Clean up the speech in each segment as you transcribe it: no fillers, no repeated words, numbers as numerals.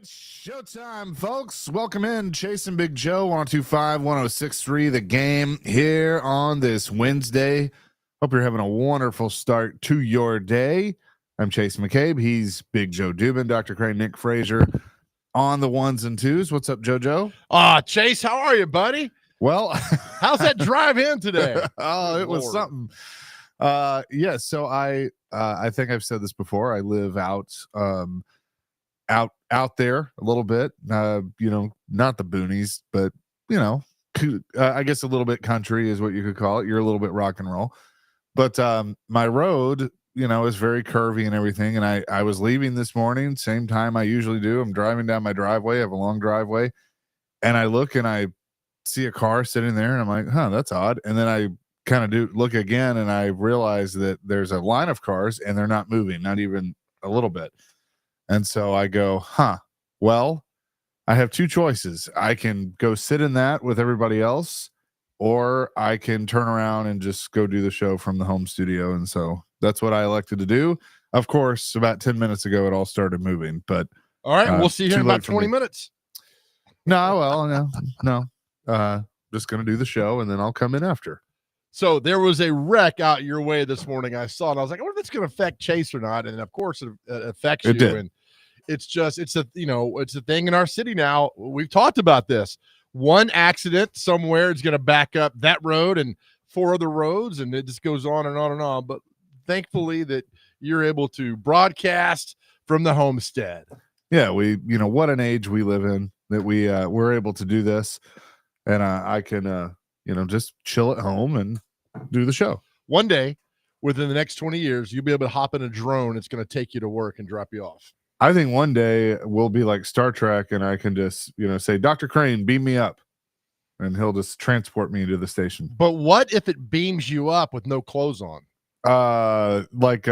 It's showtime, folks. Welcome in. Chasing Big Joe, 1025, 1063, the game here on this Wednesday. Hope you're having a wonderful start to your day. I'm Chase McCabe. He's Big Joe Dubin, Dr. Crane, Nick Frazier on the ones and twos. What's up, JoJo? Chase, how are you, buddy? Well, how's that drive in today? Oh, it was something. Yes. So I think I've said this before. I live out there a little bit, not the boonies, but I guess a little bit country is what you could call it. You're a little bit rock and roll, but my road, is very curvy and everything. And I was leaving this morning, same time I usually do. I'm driving down my driveway. I have a long driveway, and I look and I see a car sitting there, and I'm like, that's odd. And then I kind of look again, and I realize that there's a line of cars and they're not moving, not even a little bit. And so I go, well, I have two choices. I can go sit in that with everybody else, or I can turn around and just go do the show from the home studio. And so that's what I elected to do. Of course, about 10 minutes ago, it all started moving. But all right, we'll see you in about 20 minutes. No. Just going to do the show, and then I'll come in after. So there was a wreck out your way this morning. I saw it. I was like, I wonder if it's going to affect Chase or not. And of course, it affects you. Did. And it's a thing in our city now. We've talked about this. One accident somewhere is going to back up that road and 4 other roads, and it just goes on and on and on. But thankfully that you're able to broadcast from the homestead. Yeah, what an age we live in that we're able to do this, and I can just chill at home and do the show. One day, within the next 20 years, you'll be able to hop in a drone. It's going to take you to work and drop you off. I think one day we'll be like Star Trek, and I can just, say, Dr. Crane, beam me up, and he'll just transport me to the station. But what if it beams you up with no clothes on? Like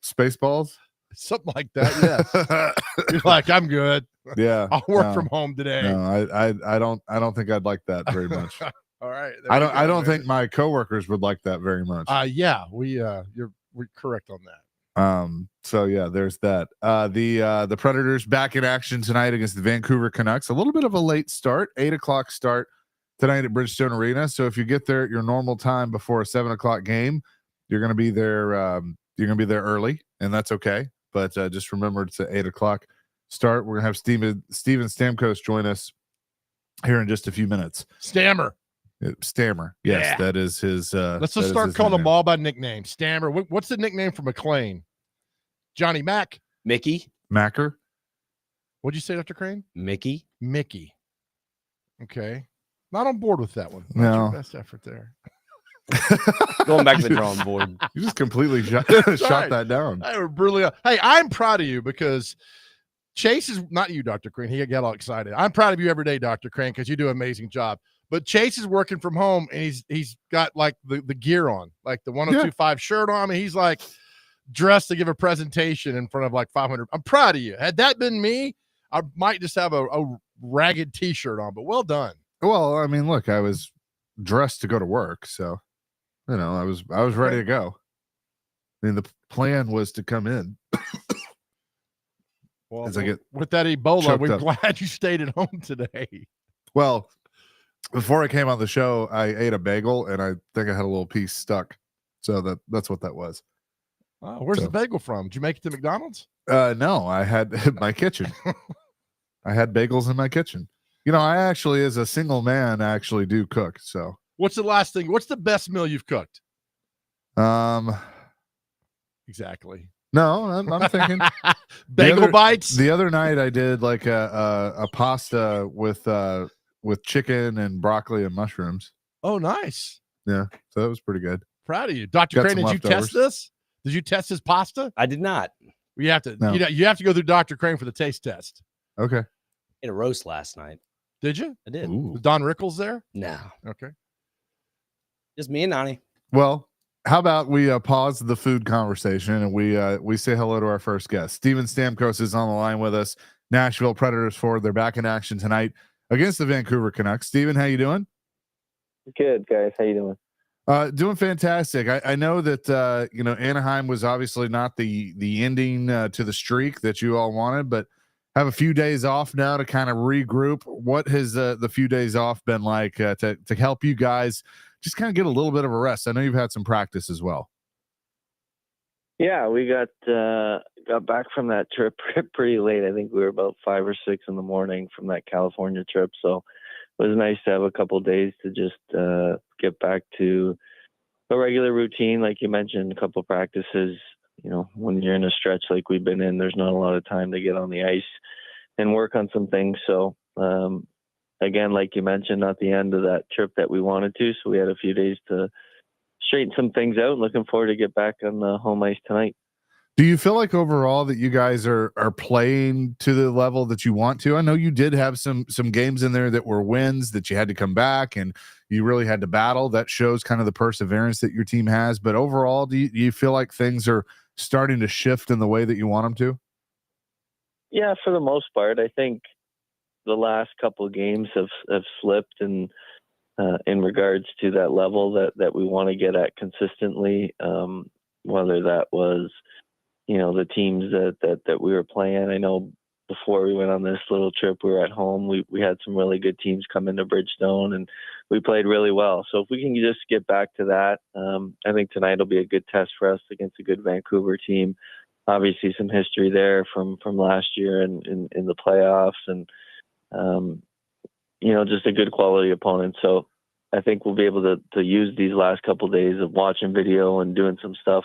Spaceballs? Something like that, yes. You're like, I'm good. Yeah. I'll work from home today. No, I don't think I'd like that very much. All right. I don't think my coworkers would like that very much. Yeah, we're correct on that. So yeah, there's that. The Predators back in action tonight against the Vancouver Canucks. A little bit of a late start, 8:00 start tonight at Bridgestone Arena. So if you get there at your normal time before a 7:00 game, you're going to be there. You're going to be there early, and that's okay. But just remember, it's at 8:00 start. We're gonna have Steven Stamkos join us here in just a few minutes. Stammer. Yes, yeah. That is his. Let's just start calling them all by nickname. Stammer. What's the nickname for McLean? Johnny Mac. Mickey. Macker. What'd you say, Dr. Crane? Mickey. Okay. Not on board with that one. No. Your best effort there. Going back to the drawing board. You just completely shot that down. Hey, we're brilliant. Hey, I'm proud of you because Chase is not you, Dr. Crane. He got all excited. I'm proud of you every day, Dr. Crane, because you do an amazing job. But Chase is working from home, and he's got like the gear on, like the 1025 shirt on. I mean, he's like dressed to give a presentation in front of like 500. I'm proud of you. Had that been me, I might just have a ragged t-shirt on, but well done. Well, I mean, look, I was dressed to go to work, so I was ready to go. I mean, the plan was to come in. Well, with that Ebola, we're glad you stayed at home today. Well, before I came on the show, I ate a bagel, and I think I had a little piece stuck. So that's what that was. Oh, where's the bagel from? Did you make it to McDonald's? No, I had my kitchen. I had bagels in my kitchen. I actually, as a single man, actually do cook. So what's the last thing? What's the best meal you've cooked? Exactly. No, I'm thinking bagel bites. The other night I did like a pasta with chicken and broccoli and mushrooms. Oh, nice. Yeah, so that was pretty good. Proud of you, Dr. Crane. Did you test this? Did you test his pasta? I did not. You have to. No. You have to go through Dr. Crane for the taste test. Okay. Ate a roast last night. Did you? I did. Was Don Rickles there? No. Okay. Just me and Nani. Well, how about we pause the food conversation and we say hello to our first guest. Steven Stamkos is on the line with us. Nashville Predators forward. They're back in action tonight against the Vancouver Canucks. Steven, how you doing? Good, guys. How you doing? Doing fantastic. I know that Anaheim was obviously not the ending to the streak that you all wanted, but have a few days off now to kind of regroup. What has the few days off been like to help you guys just kind of get a little bit of a rest? I know you've had some practice as well. Yeah, we got back from that trip pretty late. I think we were about 5 or 6 in the morning from that California trip. So it was nice to have a couple days to just get back to a regular routine. Like you mentioned, a couple practices. You know, when you're in a stretch like we've been in, there's not a lot of time to get on the ice and work on some things. So again, like you mentioned, not the end of that trip that we wanted to. So we had a few days to straighten some things out. Looking forward to get back on the home ice tonight. Do you feel like overall that you guys are playing to the level that you want to? I know you did have some games in there that were wins that you had to come back and you really had to battle. That shows kind of the perseverance that your team has. But overall, do you feel like things are starting to shift in the way that you want them to? Yeah, for the most part. I think the last couple of games have slipped in regards to that level that we want to get at consistently, whether that was, the teams that we were playing. I know before we went on this little trip, we were at home. We had some really good teams come into Bridgestone and we played really well. So if we can just get back to that, I think tonight will be a good test for us against a good Vancouver team. Obviously some history there from last year in the playoffs and, just a good quality opponent. So I think we'll be able to use these last couple of days of watching video and doing some stuff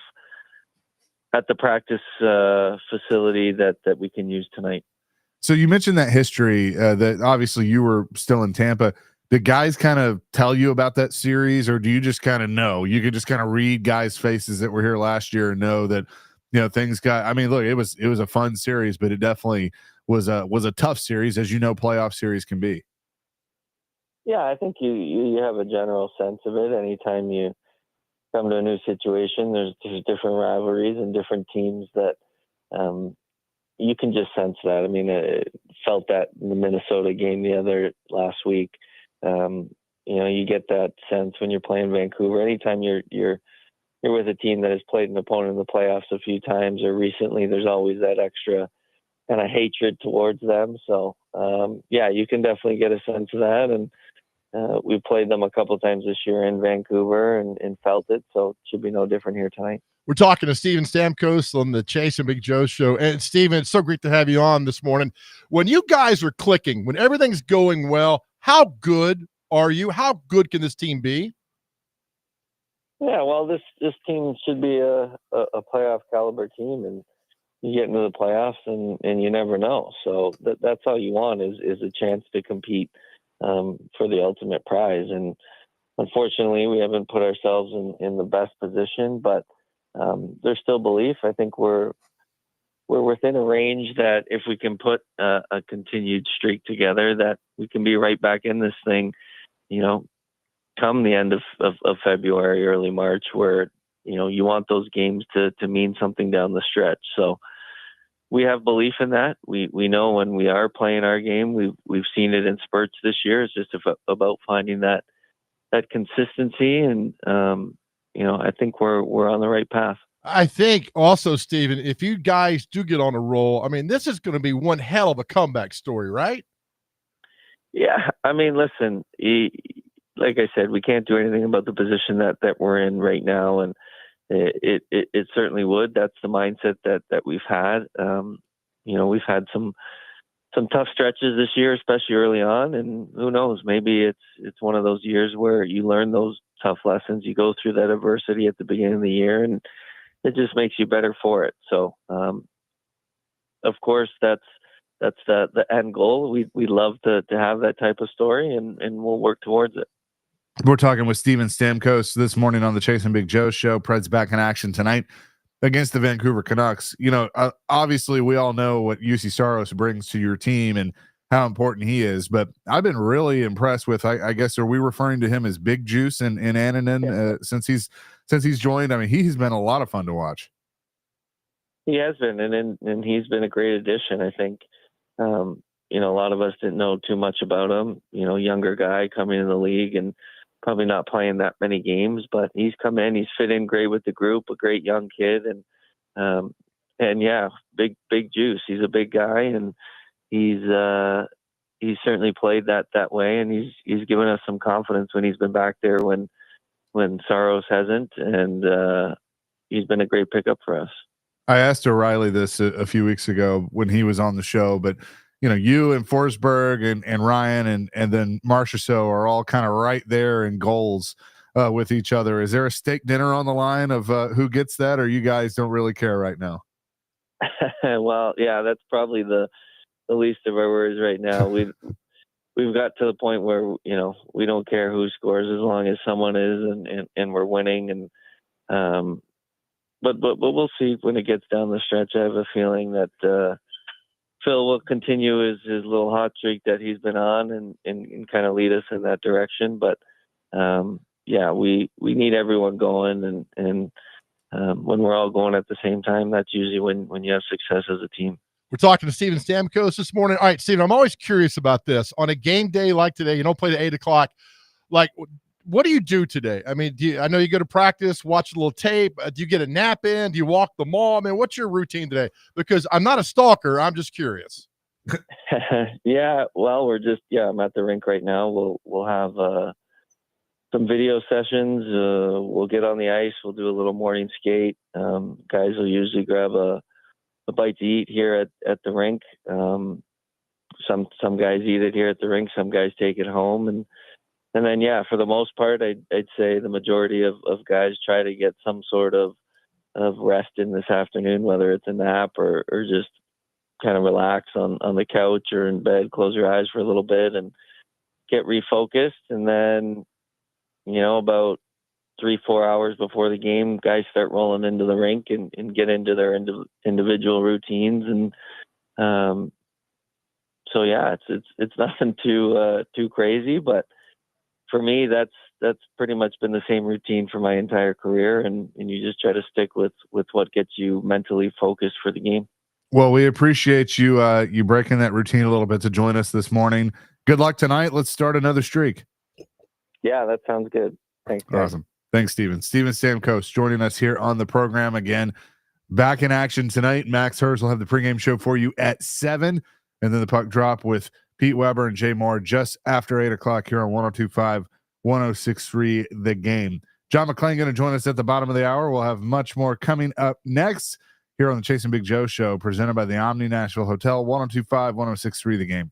at the practice facility that we can use tonight. So you mentioned that history that obviously you were still in Tampa. Did guys kind of tell you about that series, or do you just kind of know? You could just kind of read guys' faces that were here last year and know that things got. I mean, look, it was a fun series, but it definitely was a tough series, as playoff series can be. Yeah, I think you have a general sense of it. Anytime you come to a new situation, there's different rivalries and different teams that you can just sense that. I mean, I felt that in the Minnesota game last week. You get that sense when you're playing Vancouver. Anytime you're with a team that has played an opponent in the playoffs a few times or recently, there's always that extra kind of hatred towards them. So you can definitely get a sense of that. And we played them a couple times this year in Vancouver and felt it. So it should be no different here tonight. We're talking to Steven Stamkos on the Chase and Big Joe show. And Steven, it's so great to have you on this morning. When you guys are clicking, when everything's going well, how good are you? How good can this team be? Yeah, well, this team should be a playoff caliber team, and you get into the playoffs and you never know. So that's all you want is a chance to compete for the ultimate prize. And unfortunately, we haven't put ourselves in the best position, but there's still belief. I think we're within a range that if we can put a continued streak together, that we can be right back in this thing, come the end of February, early March, where, you want those games to mean something down the stretch. So we have belief in that. We know when we are playing our game, we've seen it in spurts this year. It's just about finding that consistency. And, I think we're on the right path. I think also, Steven, if you guys do get on a roll, I mean, this is going to be one hell of a comeback story, right? Yeah. I mean, listen, like I said, we can't do anything about the position that we're in right now. And it certainly would. That's the mindset that we've had. We've had some tough stretches this year, especially early on. And who knows, maybe it's one of those years where you learn those tough lessons. You go through that adversity at the beginning of the year and it just makes you better for it. So, of course, that's the end goal. We love to have that type of story and we'll work towards it. We're talking with Steven Stamkos this morning on the Chase and Big Joe show. Preds back in action tonight against the Vancouver Canucks. Obviously we all know what UC Saros brings to your team and how important he is, but I've been really impressed with, I guess, are we referring to him as Big Juice in Annunen since he's joined? I mean, he's been a lot of fun to watch. He has been, and he's been a great addition. I think, a lot of us didn't know too much about him, younger guy coming in the league and probably not playing that many games, but he's come in, he's fit in great with the group, a great young kid. And yeah, big juice. He's a big guy and he's certainly played that way, and he's given us some confidence when he's been back there when Saros hasn't, and he's been a great pickup for us. I asked O'Reilly this a few weeks ago when he was on the show, but you and Forsberg and Ryan and then Marchessault are all kind of right there in goals with each other. Is there a steak dinner on the line of who gets that, or you guys don't really care right now? Well, yeah, that's probably the least of our worries right now. We've got to the point where we don't care who scores as long as someone is and we're winning. And but we'll see when it gets down the stretch. I have a feeling that Phil will continue his little hot streak that he's been on and kind of lead us in that direction. But yeah, we need everyone going, and when we're all going at the same time, that's usually when you have success as a team. We're talking to Steven Stamkos this morning. All right, Steven, I'm always curious about this. On a game day like today, you don't play at 8 o'clock. Like, what do you do today? I mean, I know you go to practice, watch a little tape. Do you get a nap in? Do you walk the mall? I mean, what's your routine today? Because I'm not a stalker. I'm just curious. Yeah, well, I'm at the rink right now. We'll have some video sessions. We'll get on the ice. We'll do a little morning skate. Guys will usually grab a bite to eat here at the rink. Some guys eat it here at the rink. Some guys take it home, and then yeah, for the most part, I'd say the majority of guys try to get some sort of rest in this afternoon, whether it's a nap or just kind of relax on the couch or in bed, close your eyes for a little bit and get refocused. And then about 3-4 hours before the game, guys start rolling into the rink and get into their individual routines. And so yeah, it's nothing too crazy, but for me, that's pretty much been the same routine for my entire career, and you just try to stick with what gets you mentally focused for the game. Well, we appreciate you you breaking that routine a little bit to join us this morning. Good luck tonight. Let's start another streak. Yeah, that sounds good. Thanks, guys. Awesome. Thanks, Steven. Steven Stamkos joining us here on the program again. Back in action tonight. Max Hers will have the pregame show for you at 7, and then the puck drop with Pete Weber and Jay Moore just after 8 o'clock here on 102.5, 106.3 The Game. John McClain going to join us at the bottom of the hour. We'll have much more coming up next here on the Chasing Big Joe show, presented by the Omni Nashville Hotel, 102.5, 106.3 The Game.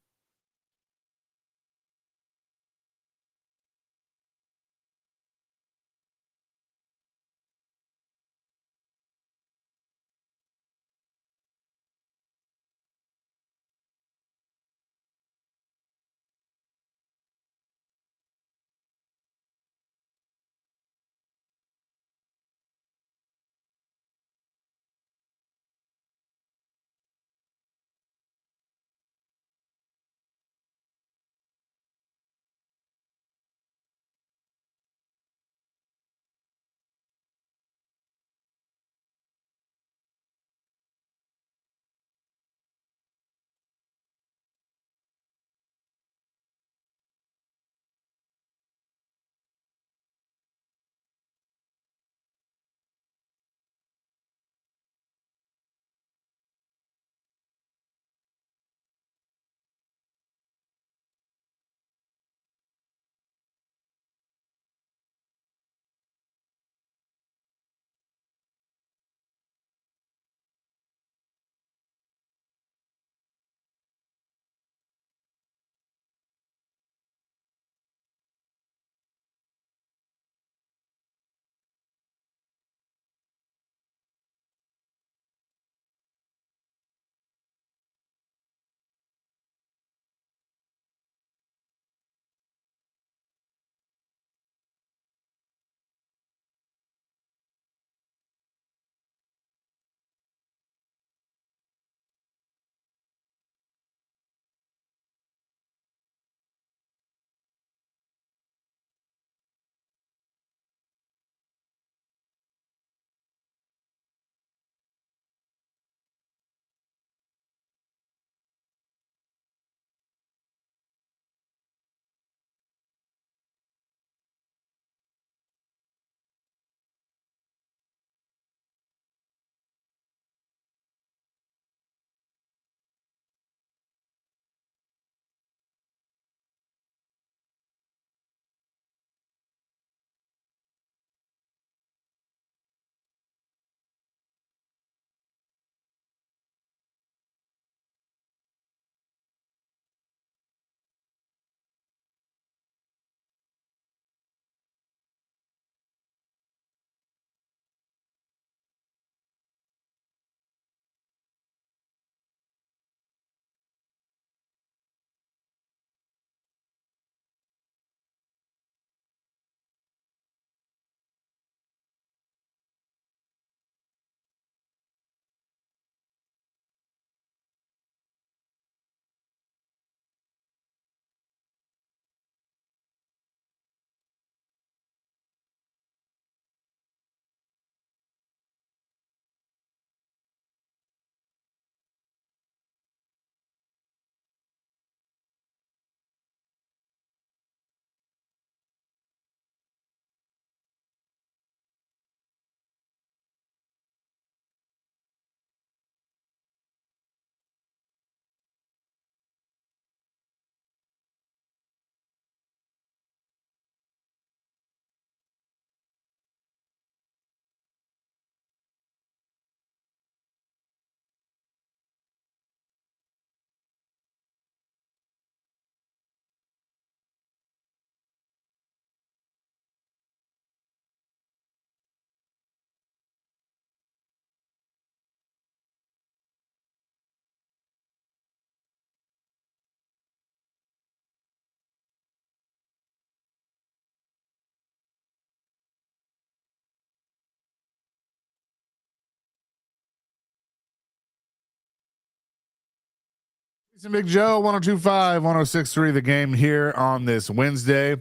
Jason Big Joe, 1025, 1063, the game here on this Wednesday.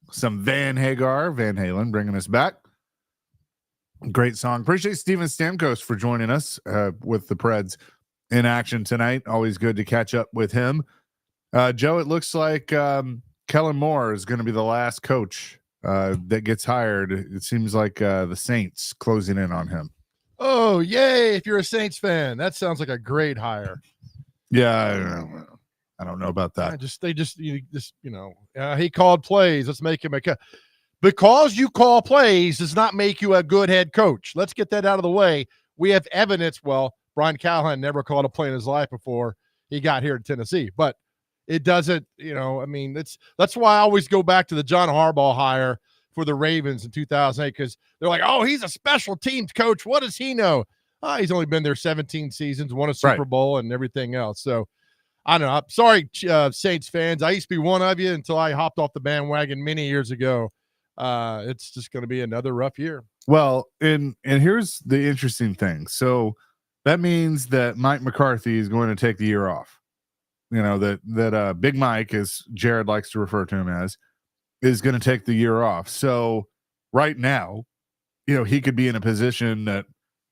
Some Van Halen bringing us back. Great song. Appreciate Steven Stamkos for joining us with the Preds in action tonight. Always good to catch up with him. Joe, it looks like Kellen Moore is going to be the last coach that gets hired. It seems like the Saints closing in on him. Oh, yay. If you're a Saints fan, that sounds like a great hire. Yeah, I don't know about that. He called plays. Let's make him because you call plays does not make you a good head coach. Let's get that out of the way. We have evidence. Well, Brian Callahan never called a play in his life before he got here to Tennessee, but it doesn't, that's why I always go back to the John Harbaugh hire for the Ravens in 2008, because they're like, oh, he's a special teams coach. What does he know? He's only been there 17 seasons, won a Super Bowl and everything else. So I don't know. I'm sorry, Saints fans. I used to be one of you until I hopped off the bandwagon many years ago. It's just going to be another rough year. Well, and here's the interesting thing. So that means that Mike McCarthy is going to take the year off. You know, that Big Mike, as Jared likes to refer to him as, is going to take the year off. So right now, he could be in a position that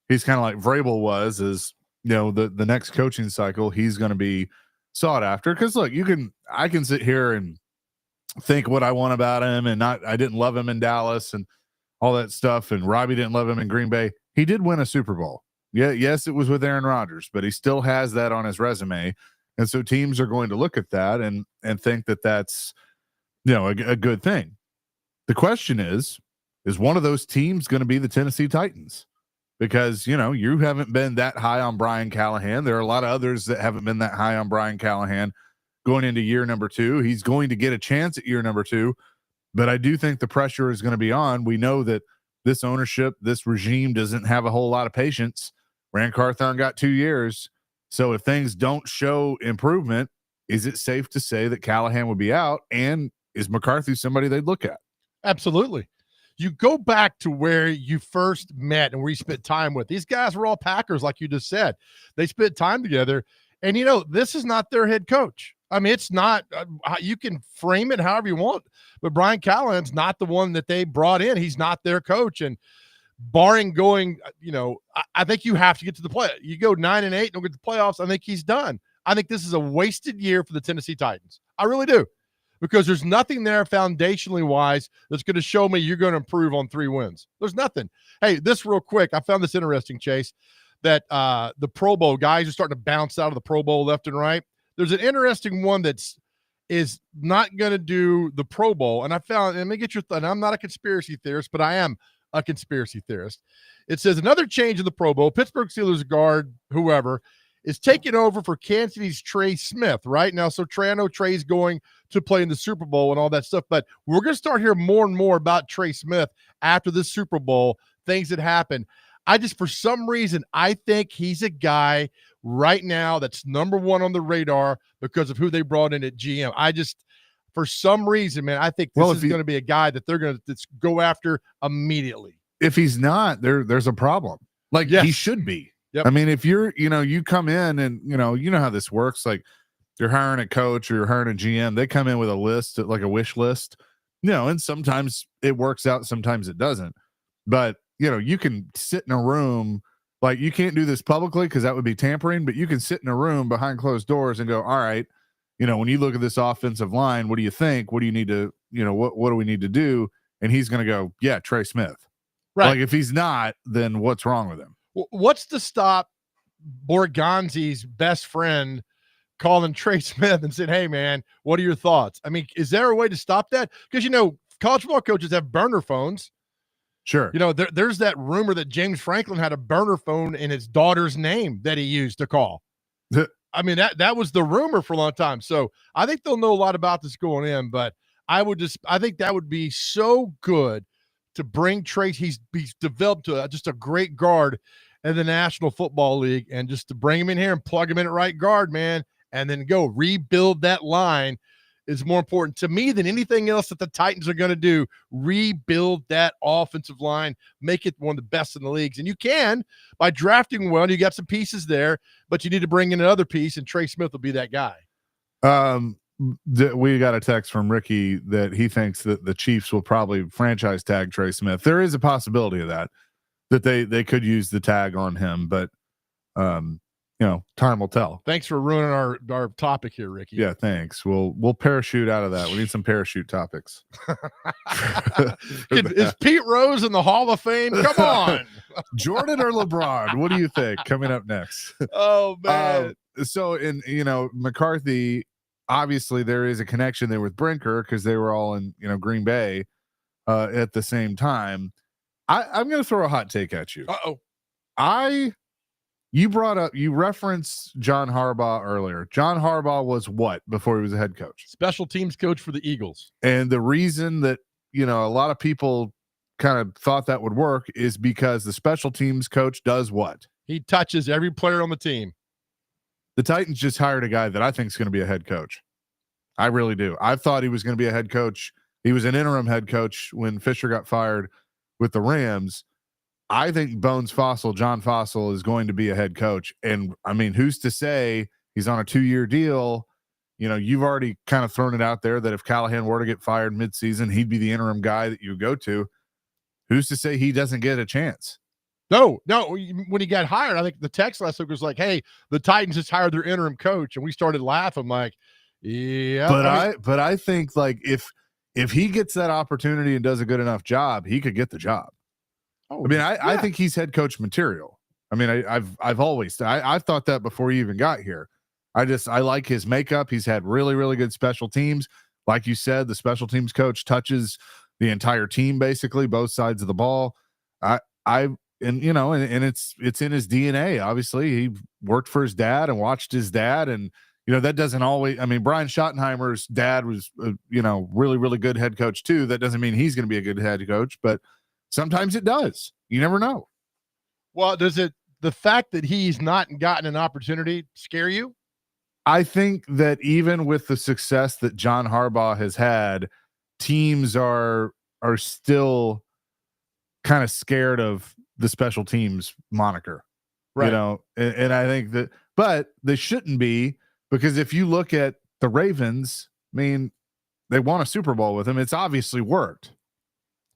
he's kind of like Vrabel was, is, the next coaching cycle, he's going to be sought after. Because look, I can sit here and think what I want about him, and I didn't love him in Dallas and all that stuff, and Robbie didn't love him in Green Bay. He did win a Super Bowl. Yeah, yes, it was with Aaron Rodgers, but he still has that on his resume. And so teams are going to look at that and think that that's, a good thing. The question is one of those teams going to be the Tennessee Titans? Because, you haven't been that high on Brian Callahan. There are a lot of others that haven't been that high on Brian Callahan going into year number 2. He's going to get a chance at year number 2, but I do think the pressure is going to be on. We know that this ownership, this regime doesn't have a whole lot of patience. Rand Carthon got 2 years. So if things don't show improvement, is it safe to say that Callahan would be out? And is McCarthy somebody they'd look at? Absolutely. You go back to where you first met and where you spent time with. These guys were all Packers, like you just said. They spent time together. And, this is not their head coach. I mean, it's not you can frame it however you want, but Brian Callahan's not the one that they brought in. He's not their coach. And barring going, I think you have to get to the play. You go 9-8, don't get to the playoffs. I think he's done. I think this is a wasted year for the Tennessee Titans. I really do, because there's nothing there foundationally wise that's going to show me you're going to improve on 3 wins. There's nothing. Hey, this real quick. I found this interesting, Chase, that the Pro Bowl guys are starting to bounce out of the Pro Bowl left and right. There's an interesting one is not going to do the Pro Bowl. And I found, let me get your thought. I'm not a conspiracy theorist, but I am a conspiracy theorist. It says another change in the Pro Bowl, Pittsburgh Steelers guard, whoever, is taking over for Kansas City's Trey Smith right now. So I know Trey's going to play in the Super Bowl and all that stuff, but we're going to start hearing more and more about Trey Smith after the Super Bowl, things that happen. For some reason, I think he's a guy right now that's number 1 on the radar because of who they brought in at GM. For some reason, man, I think this is going to be a guy that they're going to go after immediately. If he's not, there's a problem. Like, yes, he should be. Yep. I mean, if you're, you come in and, you know how this works. Like, you're hiring a coach or you're hiring a GM, they come in with a list, like a wish list, and sometimes it works out, sometimes it doesn't. But, you can sit in a room, like, you can't do this publicly because that would be tampering, but you can sit in a room behind closed doors and go, all right, when you look at this offensive line, what do you think? What do you need to, what do we need to do? And he's going to go, yeah, Trey Smith. Right. Like, if he's not, then what's wrong with him? What's to stop Borgonzi's best friend calling Trey Smith and said, hey, man, what are your thoughts? I mean, is there a way to stop that? Because, college football coaches have burner phones. Sure. There's that rumor that James Franklin had a burner phone in his daughter's name that he used to call. I mean, that was the rumor for a long time. So I think they'll know a lot about this going in, but I think that would be so good to bring Trey. He's developed just a great guard in the National Football League, and just to bring him in here and plug him in at right guard, man, and then go rebuild that line is more important to me than anything else that the Titans are going to do. Rebuild that offensive line, make it one of the best in the leagues. And you can by drafting well. You got some pieces there, but you need to bring in another piece, and Trey Smith will be that guy. We got a text from Ricky that he thinks that the Chiefs will probably franchise tag Trey Smith. There is a possibility of that they could use the tag on him, but time will tell. Thanks for ruining our topic here, Ricky. Yeah, thanks. We'll parachute out of that. We need some parachute topics. Is Pete Rose in the Hall of Fame? Come on. Jordan or LeBron? What do you think? Coming up next. Oh man. So McCarthy, obviously there is a connection there with Brinker because they were all in Green Bay at the same time. I'm going to throw a hot take at you. You referenced John Harbaugh earlier. John Harbaugh was what before he was a head coach? Special teams coach for the Eagles. And the reason that a lot of people kind of thought that would work is because the special teams coach does what? He touches every player on the team. The Titans just hired a guy that I think is going to be a head coach. I really do. I thought he was going to be a head coach. He was an interim head coach when Fisher got fired with the Rams. I think John Fossil is going to be a head coach. And I mean, who's to say he's on a 2-year deal? You've already kind of thrown it out there that if Callahan were to get fired midseason, he'd be the interim guy that you go to. Who's to say he doesn't get a chance? No. When he got hired, I think the text last week was like, "Hey, the Titans just hired their interim coach," and we started laughing like, "Yeah." But I think like if he gets that opportunity and does a good enough job, he could get the job. Oh, I think he's head coach material. I mean, I've always I've thought that before he even got here. I like his makeup. He's had really, really good special teams. Like you said, the special teams coach touches the entire team, basically both sides of the ball. And it's in his DNA. Obviously, he worked for his dad and watched his dad, and that doesn't always. I mean, Brian Schottenheimer's dad was really, really good head coach too. That doesn't mean he's going to be a good head coach, but sometimes it does. You never know. Well, does the fact that he's not gotten an opportunity scare you? I think that even with the success that John Harbaugh has had, teams are still kind of scared of the special teams moniker, right? And I think that, but they shouldn't be, because if you look at the Ravens, I mean, they won a Super Bowl with him. It's obviously worked.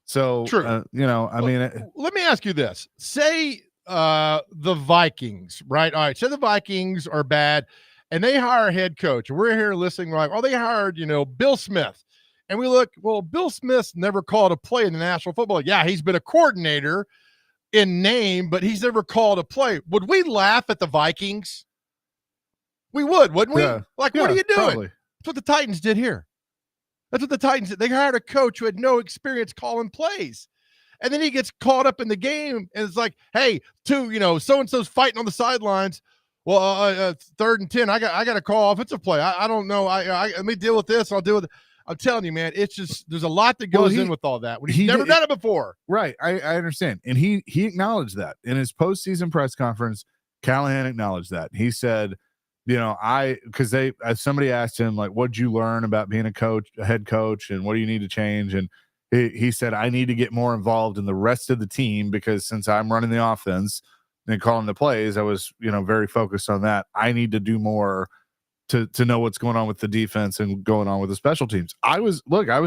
So, true. Let me ask you this. Say the Vikings, right? All right. Say the Vikings are bad and they hire a head coach. And we're here listening like, they hired, Bill Smith. And we look, well, Bill Smith's never called a play in the National Football League. Yeah, he's been a coordinator in name, but he's never called a play. Would we laugh at the Vikings? We would, wouldn't we? Yeah. What are you doing? Probably. That's what the Titans did here. That's what the Titans did. They hired a coach who had no experience calling plays. And then he gets caught up in the game and it's like, hey, so-and-so's fighting on the sidelines. Well, 3rd and 10, I got to call offensive play. I don't know. Let me deal with this. I'll deal with it. I'm telling you, man, it's just, there's a lot that goes in with all that. He's never done it before. Right. I understand. And he acknowledged that in his postseason press conference. Callahan acknowledged that. He said, because somebody asked him, like, what'd you learn about being a head coach, and what do you need to change? And he said, I need to get more involved in the rest of the team, because since I'm running the offense and calling the plays, I was, very focused on that. I need to do more to know what's going on with the defense and going on with the special teams. I was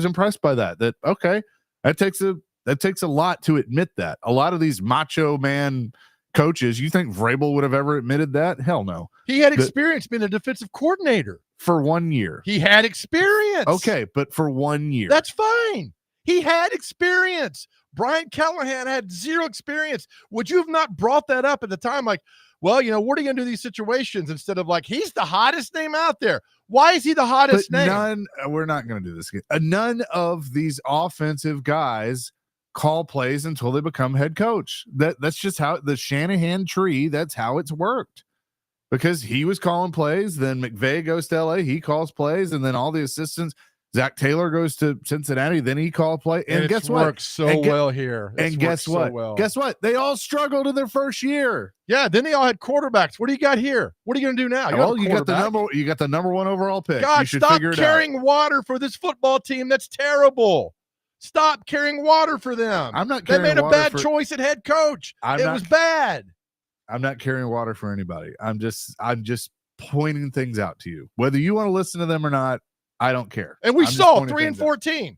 impressed by that. Okay, that takes a lot to admit that. A lot of these macho man coaches, you think Vrabel would have ever admitted that? Hell no. He had experience being a defensive coordinator for 1 year. He had experience. Okay, but for 1 year. That's fine. He had experience. Brian Callahan had zero experience. Would you have not brought that up at the time? Like, well, what are you going to do these situations, instead of like, he's the hottest name out there. Why is he the hottest name? We're not going to do this again. None of these offensive guys call plays until they become head coach. That's just how the Shanahan tree, that's how it's worked. Because he was calling plays, then McVay goes to LA, he calls plays, and then all the assistants, Zach Taylor goes to Cincinnati, then he called play. And guess what? Works so well here. And guess what? Guess what? They all struggled in their first year. Yeah, then they all had quarterbacks. What do you got here? What are you going to do now? You got the number 1 overall pick. God, stop carrying water for this football team. That's terrible. Stop carrying water for them. I'm not carrying water. They made a bad choice at head coach. It was bad. I'm not carrying water for anybody. I'm just pointing things out to you. Whether you want to listen to them or not, I don't care. And we I'm just saw pointing 3 and things out. 14.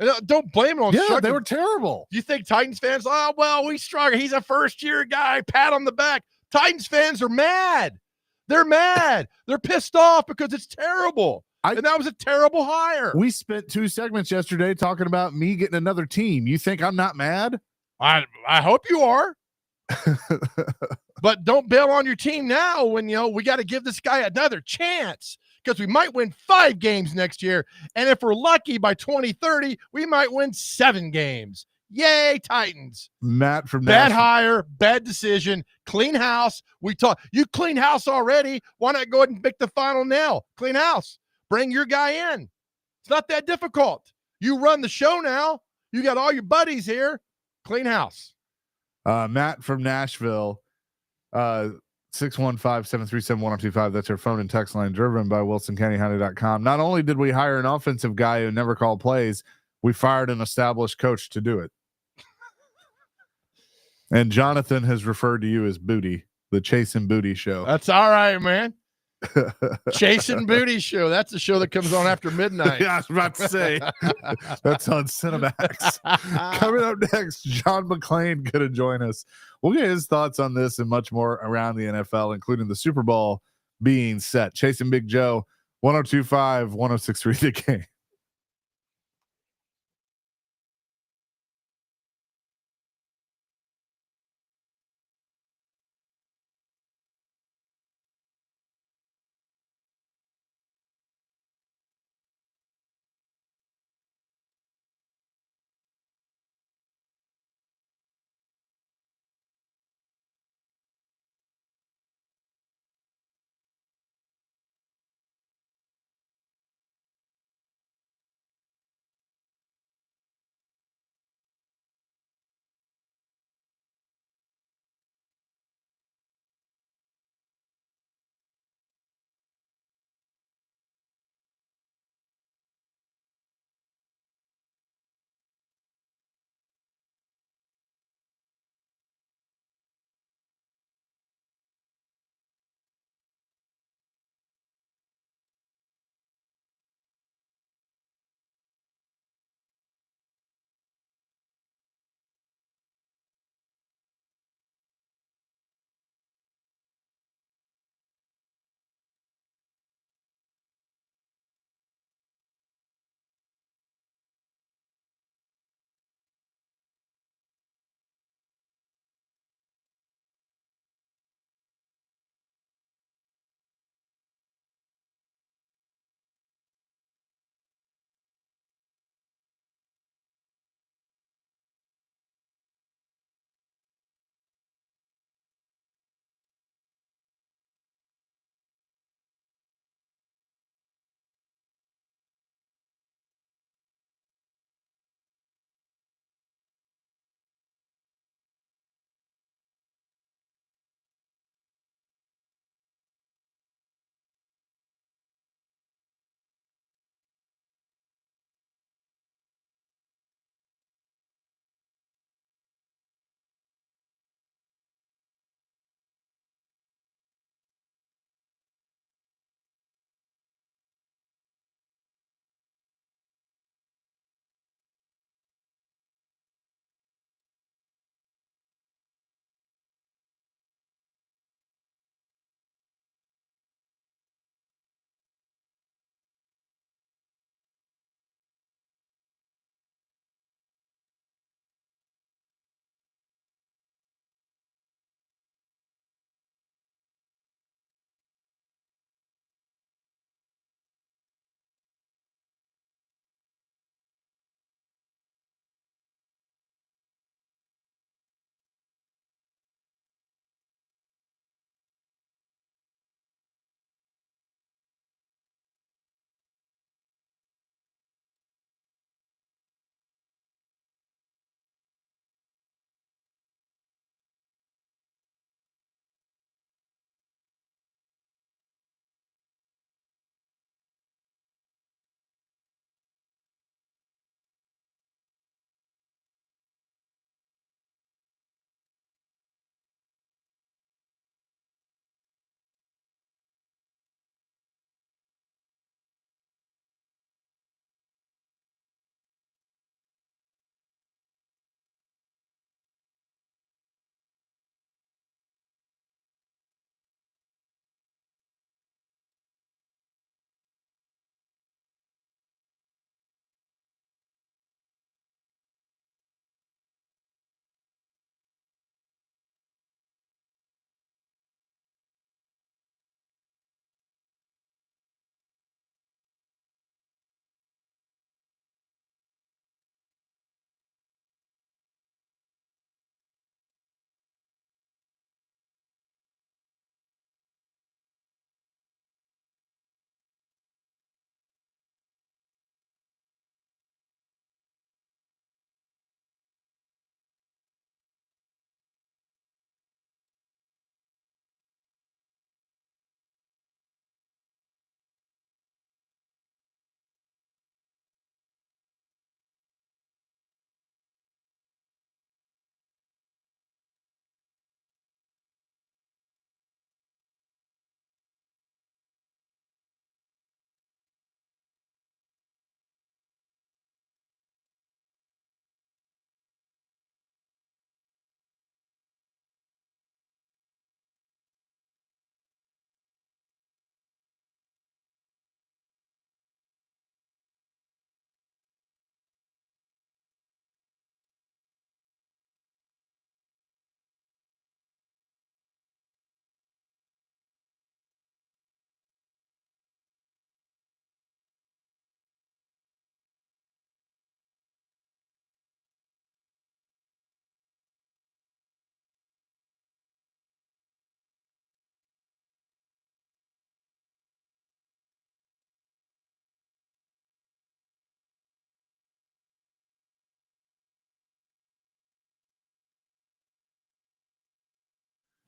And don't blame it on Yeah, Strucker. they were terrible. You think Titans fans, oh, well, we struggle. He's a first-year guy. Pat on the back. Titans fans are mad. They're mad. They're pissed off because it's terrible. And that was a terrible hire. We spent 2 segments yesterday talking about me getting another team. You think I'm not mad? I hope you are. But don't bail on your team now when, we got to give this guy another chance because we might win 5 games next year. And if we're lucky by 2030, we might win 7 games. Yay, Titans. Matt from Bad Nashville. hire, bad decision, clean house. You clean house already. Why not go ahead and pick the final nail? Clean house. Bring your guy in. It's not that difficult. You run the show now. You got all your buddies here. Clean house. Matt from Nashville, 615-737-1025. That's our phone and text line, driven by WilsonCountyHonda.com. Not only did we hire an offensive guy who never called plays, we fired an established coach to do it. And Jonathan has referred to you as Booty, the Chase and Booty show. That's all right, man. Chasing Booty show. That's the show that comes on after midnight. Yeah, I was about to say. That's on Cinemax. Coming up next, John McClain going to join us. We'll get his thoughts on this and much more around the NFL, including the Super Bowl being set. Chasing Big Joe, 102.5, 106.3 The Game.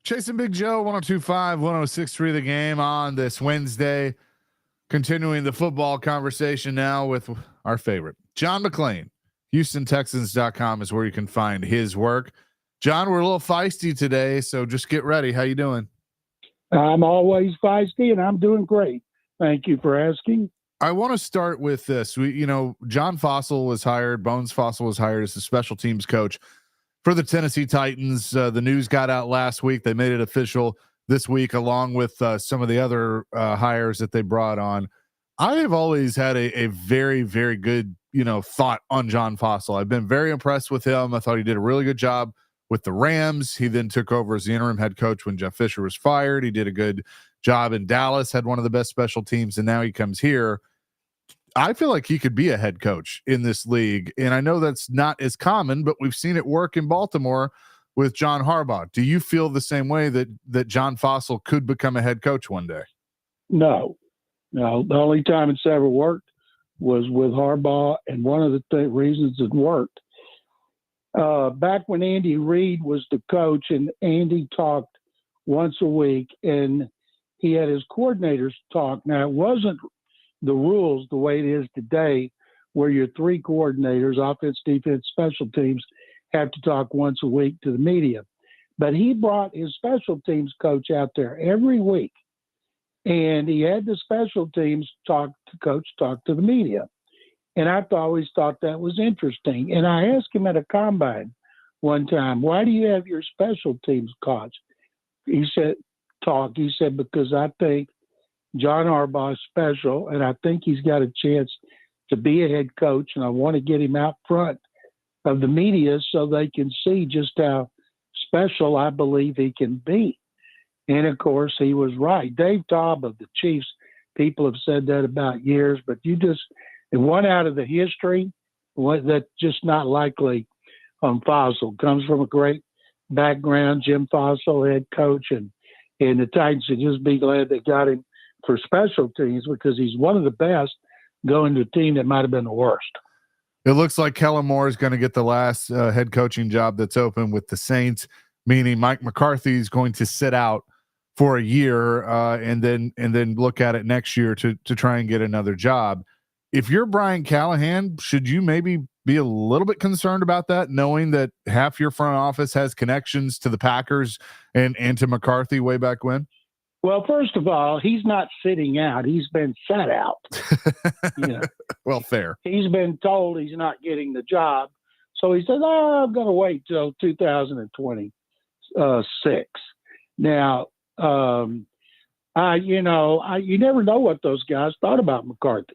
Chasing Big Joe, 1025, 1063 The Game on this Wednesday. Continuing the football conversation now with our favorite, John McClain. HoustonTexans.com is where you can find his work. John, we're a little feisty today, so just get ready. How you doing? I'm always feisty, and I'm doing great. Thank you for asking. I want to start with this. John Fossil was hired, Bones Fossil was hired as the special teams coach for the Tennessee Titans. The news got out last week. They made it official this week, along with some of the other hires that they brought on. I have always had a very, very good, thought on John Fossil. I've been very impressed with him. I thought he did a really good job with the Rams. He then took over as the interim head coach when Jeff Fisher was fired. He did a good job in Dallas, had one of the best special teams, and now he comes here. I feel like he could be a head coach in this league. And I know that's not as common, but we've seen it work in Baltimore with John Harbaugh. Do you feel the same way that John Fossil could become a head coach one day? No. The only time it's ever worked was with Harbaugh, and one of the reasons it worked, back when Andy Reid was the coach, and Andy talked once a week, and he had his coordinators talk. Now, it wasn't the rules the way it is today, where your three coordinators, offense, defense, special teams, have to talk once a week to the media. But he brought his special teams coach out there every week, and he had the special teams talk to the media. And I've always thought that was interesting. And I asked him at a combine one time, why do you have your special teams coach? He said, because I think John Harbaugh is special, and I think he's got a chance to be a head coach, and I want to get him out front of the media so they can see just how special I believe he can be. And, of course, he was right. Dave Taub of the Chiefs, people have said that about years, but one out of the history, that's just not likely on Fossil. Comes from a great background, Jim Fossil, head coach, and the Titans should just be glad they got him for special teams because he's one of the best going to a team that might have been the worst. It looks like Kellen Moore is going to get the last head coaching job that's open with the Saints, meaning Mike McCarthy is going to sit out for a year and then look at it next year to try and get another job. If you're Brian Callahan, should you maybe be a little bit concerned about that, knowing that half your front office has connections to the Packers and to McCarthy way back when? Well, first of all, he's not sitting out. He's been sat out. Well, fair. He's been told he's not getting the job. So he says, I'm going to wait till 2026. Now, you never know what those guys thought about McCarthy.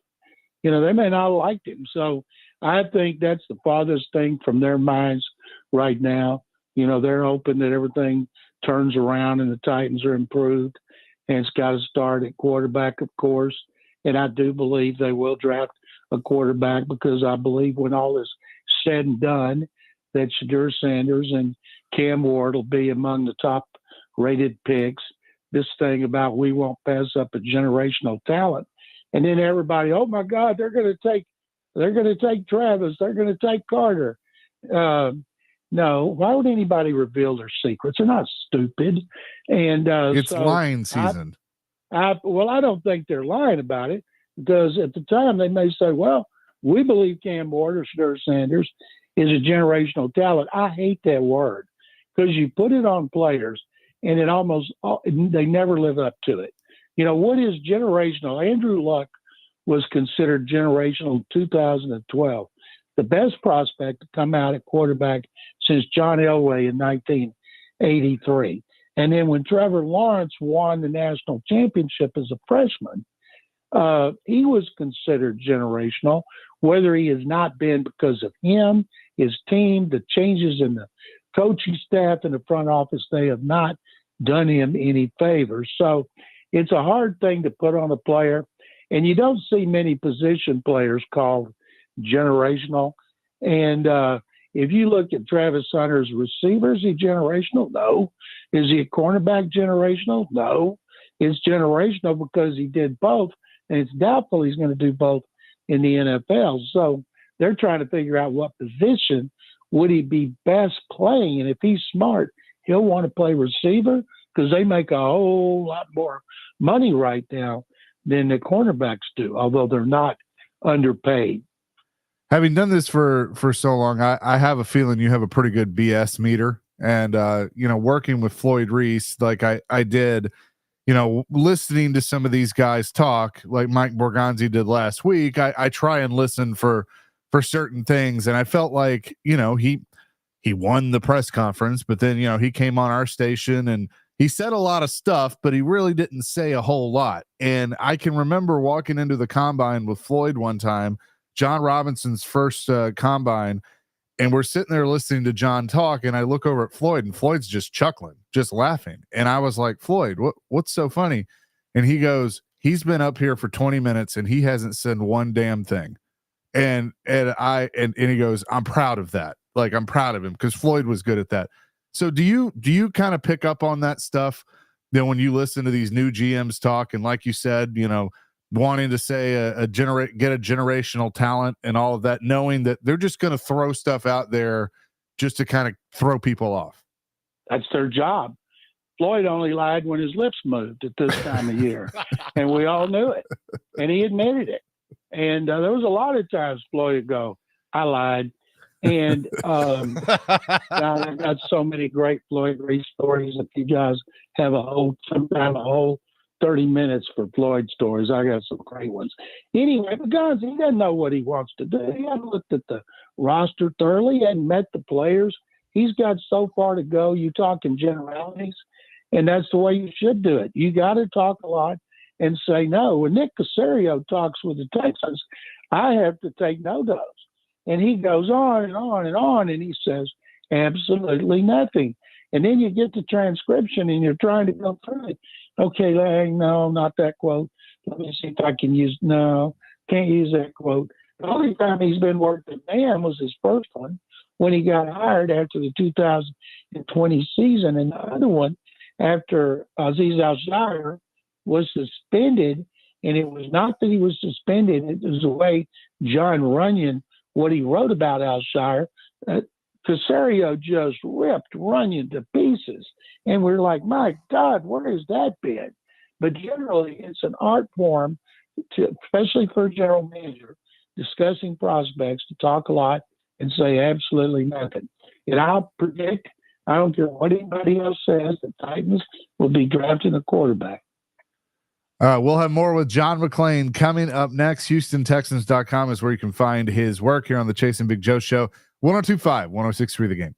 They may not have liked him. So I think that's the farthest thing from their minds right now. They're hoping that everything turns around and the Titans are improved. And it's got to start at quarterback, of course. And I do believe they will draft a quarterback because I believe when all is said and done, that Shedeur Sanders and Cam Ward will be among the top-rated picks. This thing about we won't pass up a generational talent. And then everybody, oh, my God, they're going to take Travis. They're going to take Carter. No, why would anybody reveal their secrets? They're not stupid. And it's lying season. I don't think they're lying about it because at the time they may say, well, we believe Cam Ward or Shedeur Sanders is a generational talent. I hate that word because you put it on players and they never live up to it. What is generational? Andrew Luck was considered generational in 2012. The best prospect to come out at quarterback since John Elway in 1983. And then when Trevor Lawrence won the national championship as a freshman, he was considered generational, whether he has not been because of him, his team, the changes in the coaching staff and the front office, they have not done him any favors. So it's a hard thing to put on a player. And you don't see many position players called generational. And if you look at Travis Hunter's receivers, is he generational? No. Is he a cornerback generational? No. It's generational because he did both, and it's doubtful he's going to do both in the NFL. So they're trying to figure out what position would he be best playing. And if he's smart, he'll want to play receiver because they make a whole lot more money right now than the cornerbacks do, although they're not underpaid. Having done this for so long, I have a feeling you have a pretty good BS meter. And working with Floyd Reese, like I did, listening to some of these guys talk, like Mike Borgonzi did last week, I try and listen for certain things, and I felt like he won the press conference, but then he came on our station and he said a lot of stuff, but he really didn't say a whole lot. And I can remember walking into the combine with Floyd one time, John Robinson's first combine, and we're sitting there listening to John talk, and I look over at Floyd, and Floyd's just chuckling, just laughing. And I was like, Floyd, what's so funny? And he goes, he's been up here for 20 minutes and he hasn't said one damn thing. And he goes, I'm proud of that. Like, I'm proud of him, because Floyd was good at that. So do you kind of pick up on that stuff then when you listen to these new GMs talk, and like you said, wanting to say get a generational talent and all of that, knowing that they're just going to throw stuff out there just to kind of throw people off? That's their job. Floyd only lied when his lips moved at this time of year, and we all knew it, and he admitted it. And there was a lot of times Floyd would go, I lied. And God, I've got so many great Floyd Reese stories. If you guys have sometime a whole 30 minutes for Floyd stories, I got some great ones. Anyway, but guys, he doesn't know what he wants to do. He hasn't looked at the roster thoroughly. He hadn't met the players. He's got so far to go. You talk in generalities, and that's the way you should do it. You got to talk a lot and say no. When Nick Caserio talks with the Texans, I have to take no-dos. And he goes on and on and on, and he says absolutely nothing. And then you get the transcription, and you're trying to go through it. Okay, Lang, no, not that quote. Let me see if I can use, no, can't use that quote. The only time he's been worked at man was his first one when he got hired after the 2020 season. And the other one after Aziz Al-Shire was suspended. And it was not that he was suspended. It was the way John Runyon, what he wrote about Al-Shire. Caserio just ripped Runyon to pieces. And we're like, my God, where has that been? But generally, it's an art form, especially for a general manager, discussing prospects, to talk a lot and say absolutely nothing. And I'll predict, I don't care what anybody else says, the Titans will be drafting a quarterback. We'll have more with John McClain coming up next. HoustonTexans.com is where you can find his work here on the Chasing Big Joe Show. 102.5, 106.3 The Game.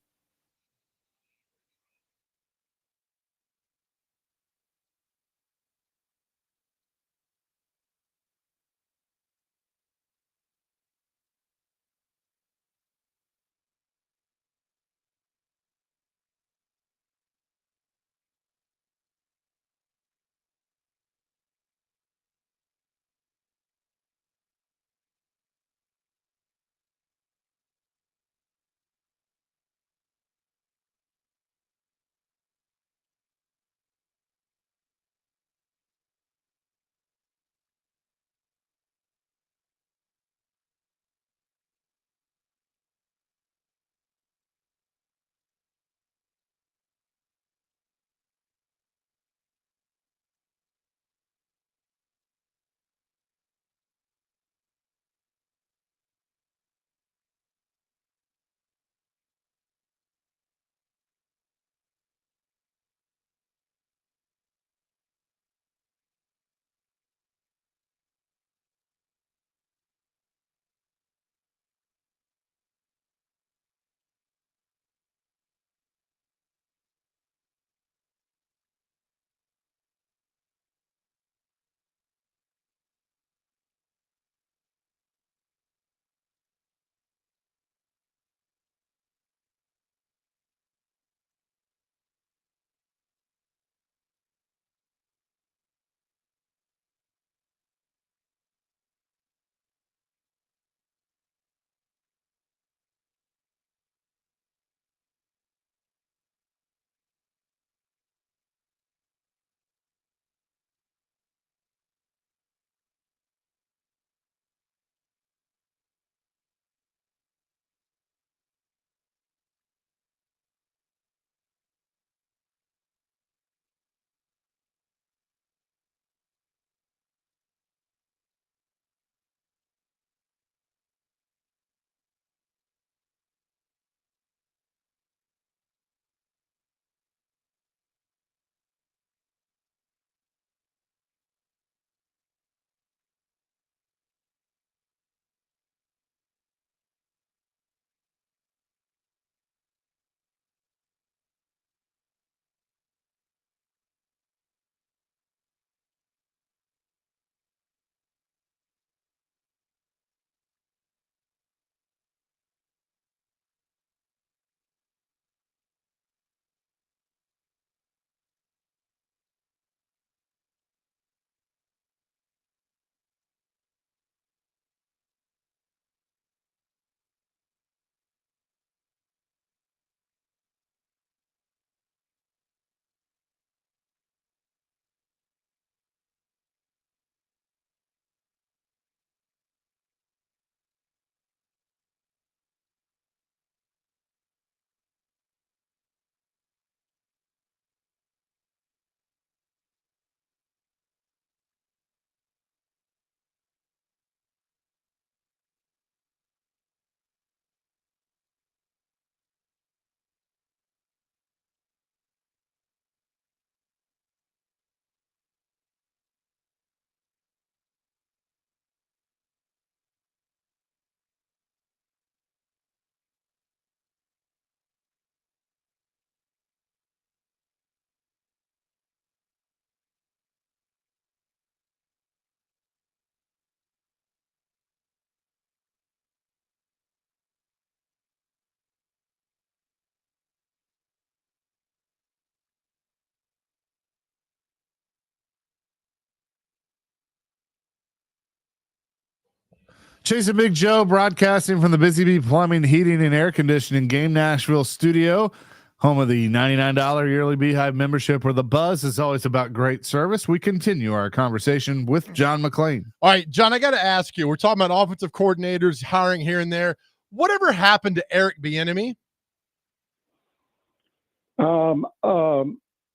Chase and Big Joe broadcasting from the Busy Bee Plumbing, Heating, and Air Conditioning Game Nashville studio, home of the $99 yearly Beehive membership, where the buzz is always about great service. We continue our conversation with John McClain. All right, John, I got to ask you, we're talking about offensive coordinators, hiring here and there. Whatever happened to Eric Bieniemy?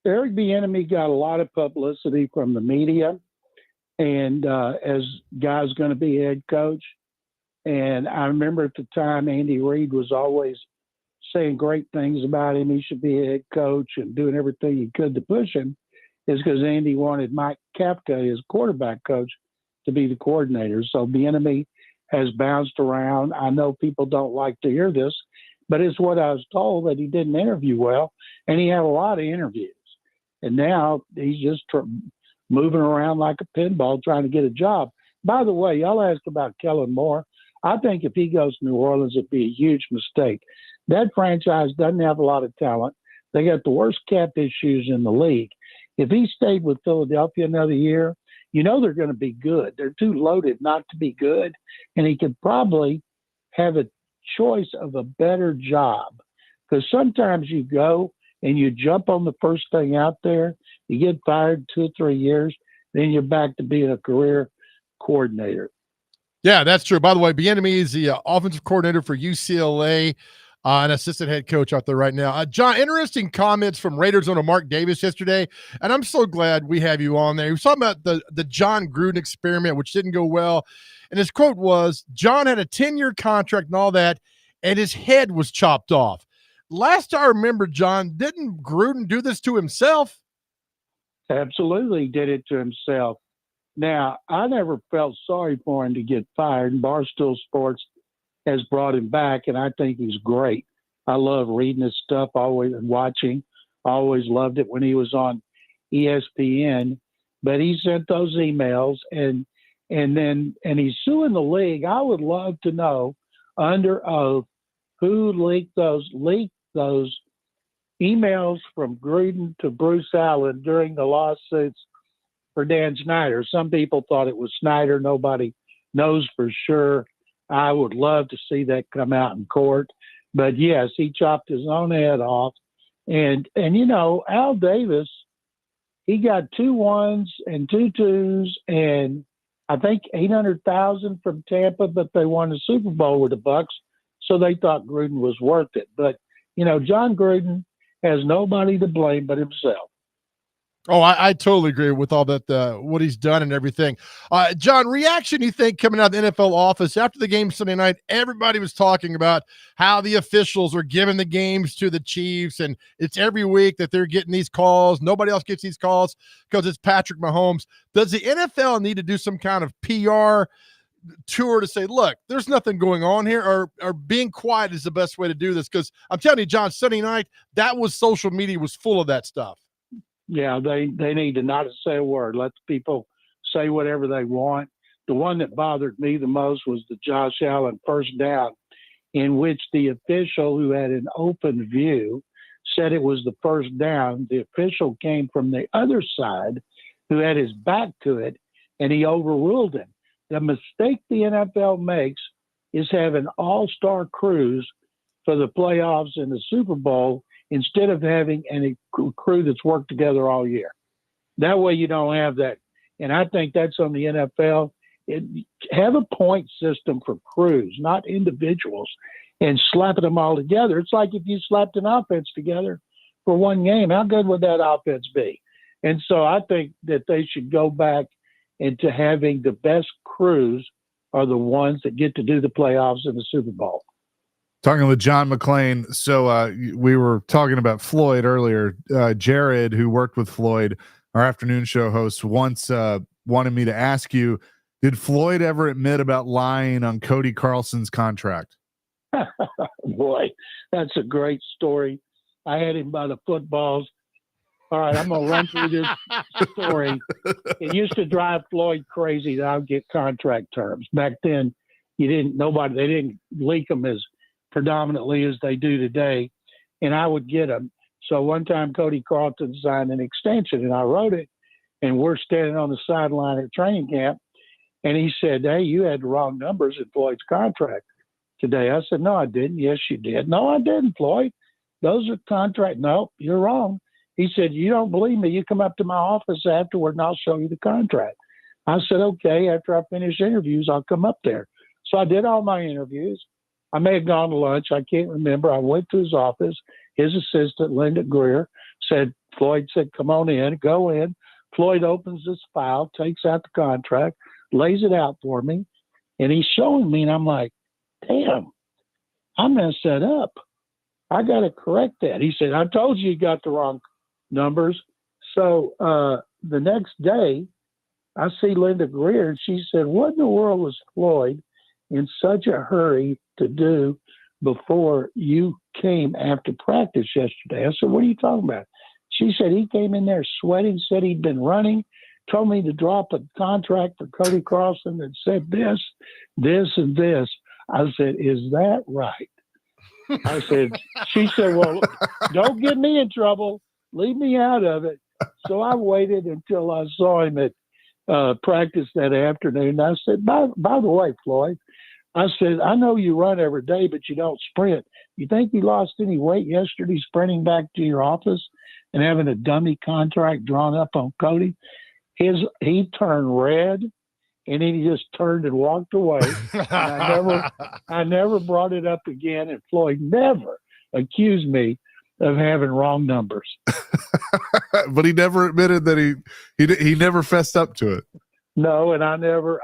Eric Bieniemy got a lot of publicity from the media, and as guy's going to be head coach. And I remember at the time, Andy Reid was always saying great things about him. He should be a head coach and doing everything he could to push him, is because Andy wanted Mike Kafka, his quarterback coach, to be the coordinator. So Bieniemy has bounced around. I know people don't like to hear this, but it's what I was told, that he didn't interview well, and he had a lot of interviews. And now he's just moving around like a pinball trying to get a job. By the way, y'all asked about Kellen Moore. I think if he goes to New Orleans, it'd be a huge mistake. That franchise doesn't have a lot of talent. They got the worst cap issues in the league. If he stayed with Philadelphia another year, you know they're going to be good. They're too loaded not to be good. And he could probably have a choice of a better job. Because sometimes you go and you jump on the first thing out there, you get fired 2 or 3 years, then you're back to being a career coordinator. Yeah, that's true. By the way, Bieniemy is the offensive coordinator for UCLA, an assistant head coach out there right now. John, interesting comments from Raiders owner Mark Davis yesterday, and I'm so glad we have you on there. He was talking about the John Gruden experiment, which didn't go well, and his quote was, John had a 10-year contract and all that, and his head was chopped off. Last I remember, John, didn't Gruden do this to himself? Absolutely did it to himself. Now, I never felt sorry for him to get fired, and Barstool Sports has brought him back, and I think he's great. I love reading his stuff, always watching. Always loved it when he was on ESPN. But he sent those emails, and he's suing the league. I would love to know under oath who leaked those emails from Gruden to Bruce Allen during the lawsuits for Dan Snyder. Some people thought it was Snyder. Nobody knows for sure. I would love to see that come out in court. But yes, he chopped his own head off. And you know, Al Davis, he got 2 1s and 2 2s and I think $800,000 from Tampa, but they won the Super Bowl with the Bucks, so they thought Gruden was worth it. But you know, John Gruden has nobody to blame but himself. Oh, I totally agree with all that, what he's done and everything. John, reaction you think coming out of the NFL office after the game Sunday night? Everybody was talking about how the officials are giving the games to the Chiefs, and it's every week that they're getting these calls. Nobody else gets these calls because it's Patrick Mahomes. Does the NFL need to do some kind of PR tour to say, look, there's nothing going on here, or being quiet is the best way to do this? Because I'm telling you, John, Sunday night, that was social media was full of that stuff. Yeah, they need to not say a word. Let the people say whatever they want. The one that bothered me the most was the Josh Allen first down, in which the official who had an open view said it was the first down. The official came from the other side who had his back to it, and he overruled him. The mistake the NFL makes is having all-star crews for the playoffs and the Super Bowl instead of having a crew that's worked together all year. That way you don't have that. And I think that's on the NFL. Have a point system for crews, not individuals, and slapping them all together. It's like if you slapped an offense together for one game, how good would that offense be? And so I think that they should go back into having the best crews are the ones that get to do the playoffs and the Super Bowl. Talking with John McClain. So we were talking about Floyd earlier. Jared, who worked with Floyd, our afternoon show host, once wanted me to ask you, did Floyd ever admit about lying on Cody Carlson's contract? Boy, that's a great story. I had him by the footballs. All right, I'm going to run through this story. It used to drive Floyd crazy that I would get contract terms. Back then, they didn't leak them as predominantly as they do today, and I would get them. So one time Cody Carlson signed an extension, and I wrote it, and we're standing on the sideline at training camp, And he said, hey, you had the wrong numbers in Floyd's contract today. I said, no, I didn't. Yes, you did. No, I didn't, Floyd. Those are contract. No, you're wrong. He said, you don't believe me. You come up to my office afterward and I'll show you the contract. I said, okay, after I finish interviews, I'll come up there. So I did all my interviews. I may have gone to lunch. I can't remember. I went to his office. His assistant, Linda Greer, Floyd said, come on in, go in. Floyd opens this file, takes out the contract, lays it out for me, and he's showing me, and I'm like, damn, I messed that up. I got to correct that. He said, I told you got the wrong numbers. So the next day, I see Linda Greer, and she said, what in the world was Floyd in such a hurry to do before you came after practice yesterday? I said, what are you talking about? She said, he came in there sweating, said he'd been running, told me to drop a contract for Cody Carlson that said this, this, and this. I said, is that right? I said, she said, well, don't get me in trouble. Leave me out of it. So I waited until I saw him at practice that afternoon. I said, by the way, Floyd, I said, I know you run every day, but you don't sprint. You think you lost any weight yesterday sprinting back to your office and having a dummy contract drawn up on Cody? He turned red, and then he just turned and walked away. And I never brought it up again. And Floyd never accused me of having wrong numbers. But he never admitted that he never fessed up to it. No, and I never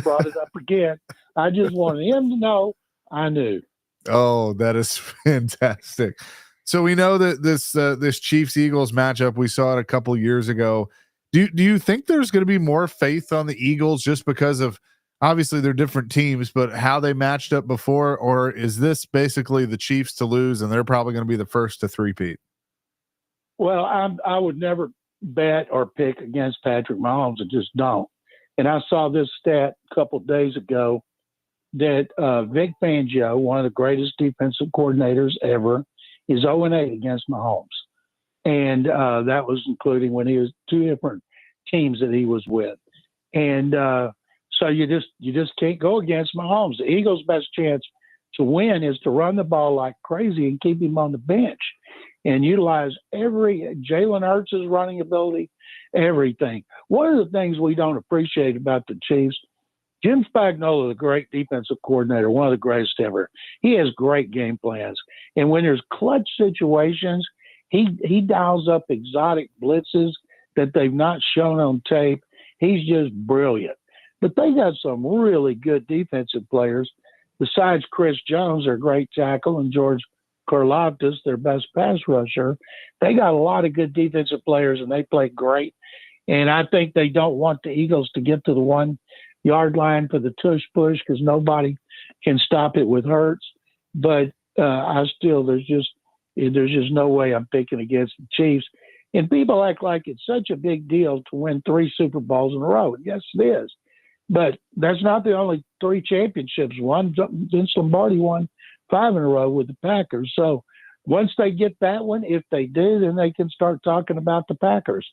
brought it up again. I just wanted him to know I knew. Oh, that is fantastic. So we know that this Chiefs Eagles matchup, we saw it a couple years ago. Do you think there's going to be more faith on the Eagles just because of, obviously they're different teams, but how they matched up before, or is this basically the Chiefs to lose and they're probably going to be the first to three-peat? Well, I would never bet or pick against Patrick Mahomes. I just don't. And I saw this stat a couple of days ago that Vic Fangio, one of the greatest defensive coordinators ever, is 0-8 against Mahomes. And that was including when he was two different teams that he was with. And so you just can't go against Mahomes. The Eagles' best chance to win is to run the ball like crazy and keep him on the bench and utilize every Jalen Hurts' running ability, everything. One of the things we don't appreciate about the Chiefs, Jim Spagnuolo, the great defensive coordinator, one of the greatest ever. He has great game plans. And when there's clutch situations, he dials up exotic blitzes that they've not shown on tape. He's just brilliant. But they got some really good defensive players. Besides Chris Jones, their great tackle, and George Karlaftis, their best pass rusher, they got a lot of good defensive players, and they play great. And I think they don't want the Eagles to get to the 1 yard line for the tush push because nobody can stop it with Hurts. But there's just no way I'm picking against the Chiefs. And people act like it's such a big deal to win 3 Super Bowls in a row. Yes, it is. But that's not the only 3 championships won. Vince Lombardi won 5 in a row with the Packers. So once they get that one, if they do, then they can start talking about the Packers.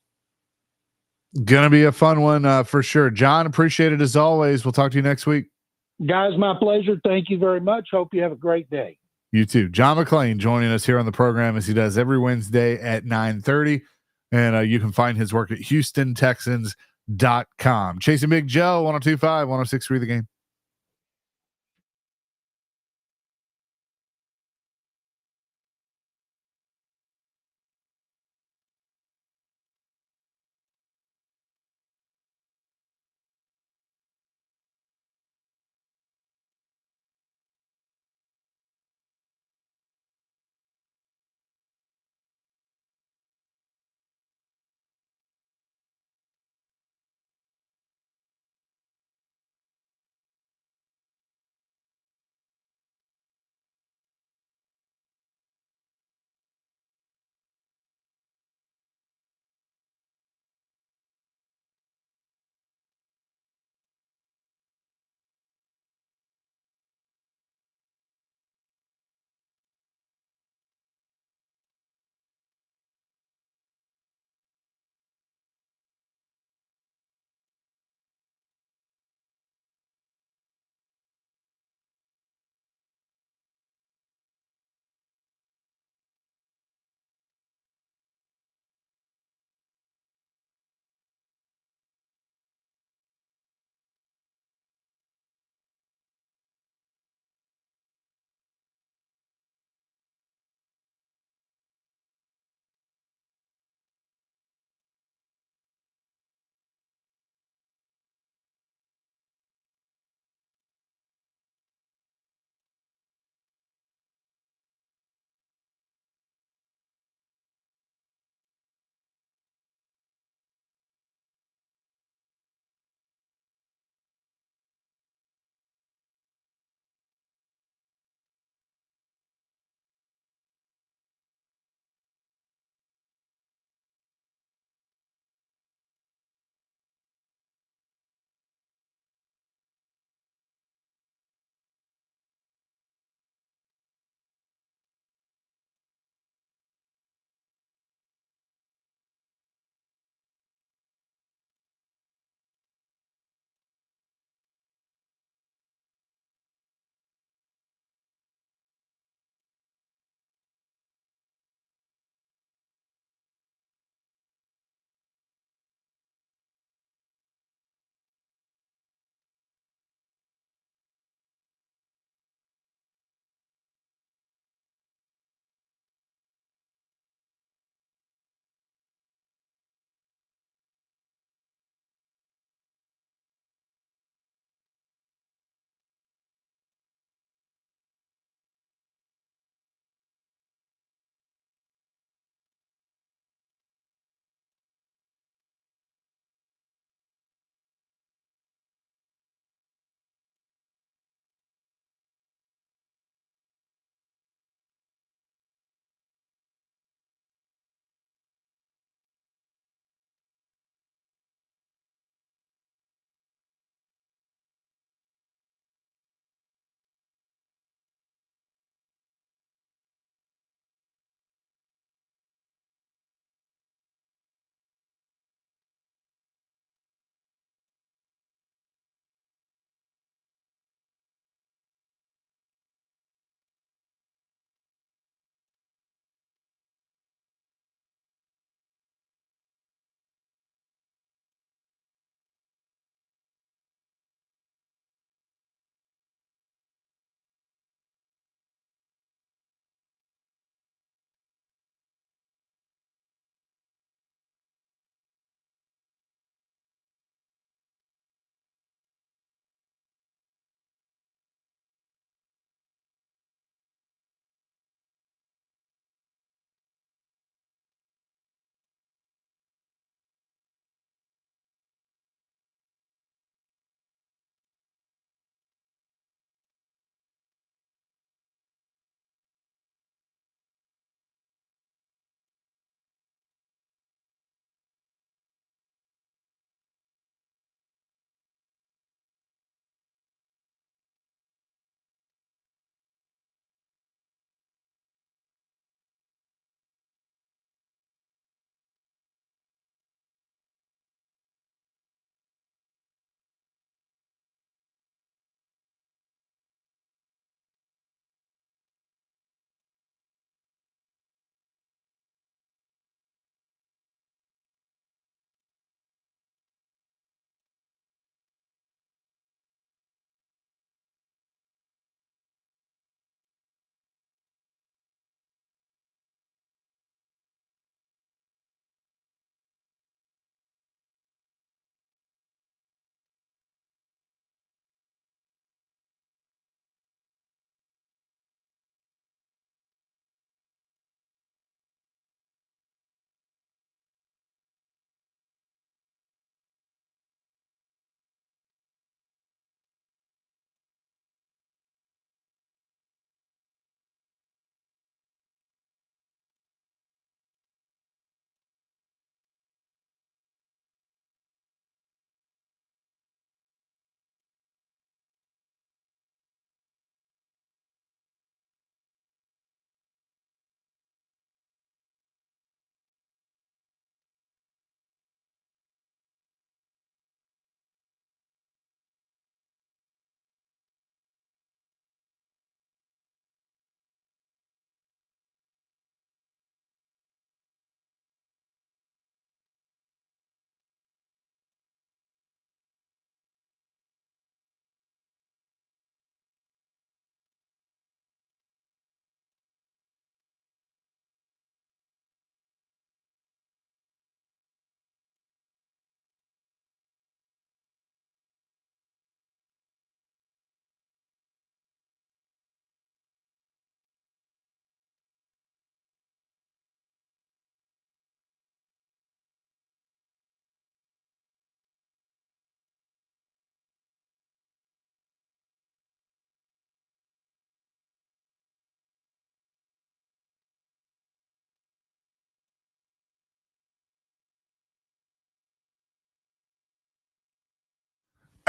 Gonna be a fun one for sure. John, appreciate it as always. We'll talk to you next week. Guys, my pleasure. Thank you very much. Hope you have a great day. You too. John McClain joining us here on the program as he does every Wednesday at 9:30. And you can find his work at HoustonTexans.com. Chasing Big Joe, 102.5, 106.3 The Game.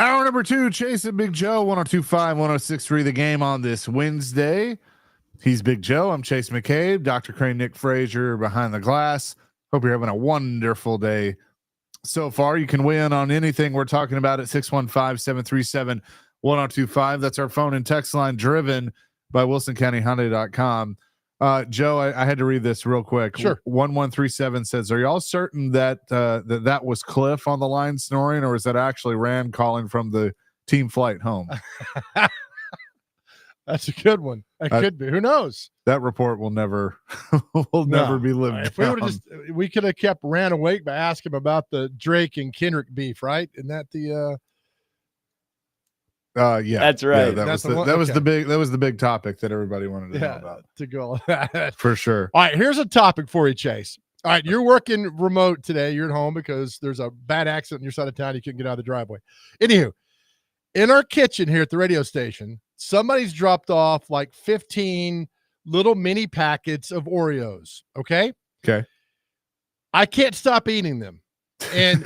Hour number 2, Chase and Big Joe, 102.5, 106.3, The Game on this Wednesday. He's Big Joe. I'm Chase McCabe. Dr. Crane, Nick Frazier behind the glass. Hope you're having a wonderful day so far. You can weigh in on anything we're talking about at 615-737-1025. That's our phone and text line, driven by WilsonCountyHyundai.com. Joe, I had to read this real quick. Sure. 1137 says, are y'all certain that that was Cliff on the line snoring, or is that actually Rand calling from the team flight home? That's a good one. That could be. Who knows? That report will never never be lived If we would down. have we could have kept Rand awake by asking him about the Drake and Kendrick beef, right? Isn't that the Yeah, That's right. Yeah, that That's was the one- that was okay. the big topic that everybody wanted to know about, to go? for sure. All right, here's a topic for you, Chase. All right, you're working remote today. You're at home because there's a bad accident on your side of town. You couldn't get out of the driveway. Anywho, in our kitchen here at the radio station, somebody's dropped off like 15 little mini packets of Oreos. Okay. Okay. I can't stop eating them. And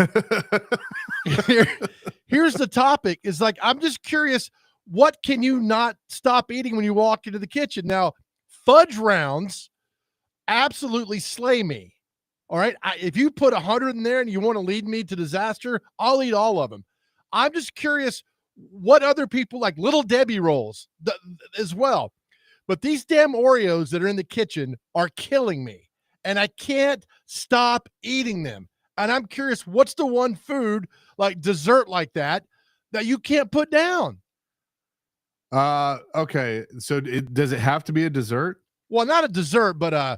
here's the topic is like, I'm just curious, what can you not stop eating when you walk into the kitchen? Now, fudge rounds absolutely slay me. All right. If you put 100 in there and you want to lead me to disaster, I'll eat all of them. I'm just curious what other people like Little Debbie rolls as well. But these damn Oreos that are in the kitchen are killing me, and I can't stop eating them. And I'm curious, what's the one food like dessert like that you can't put down? Okay. So does it have to be a dessert? Well, not a dessert, but a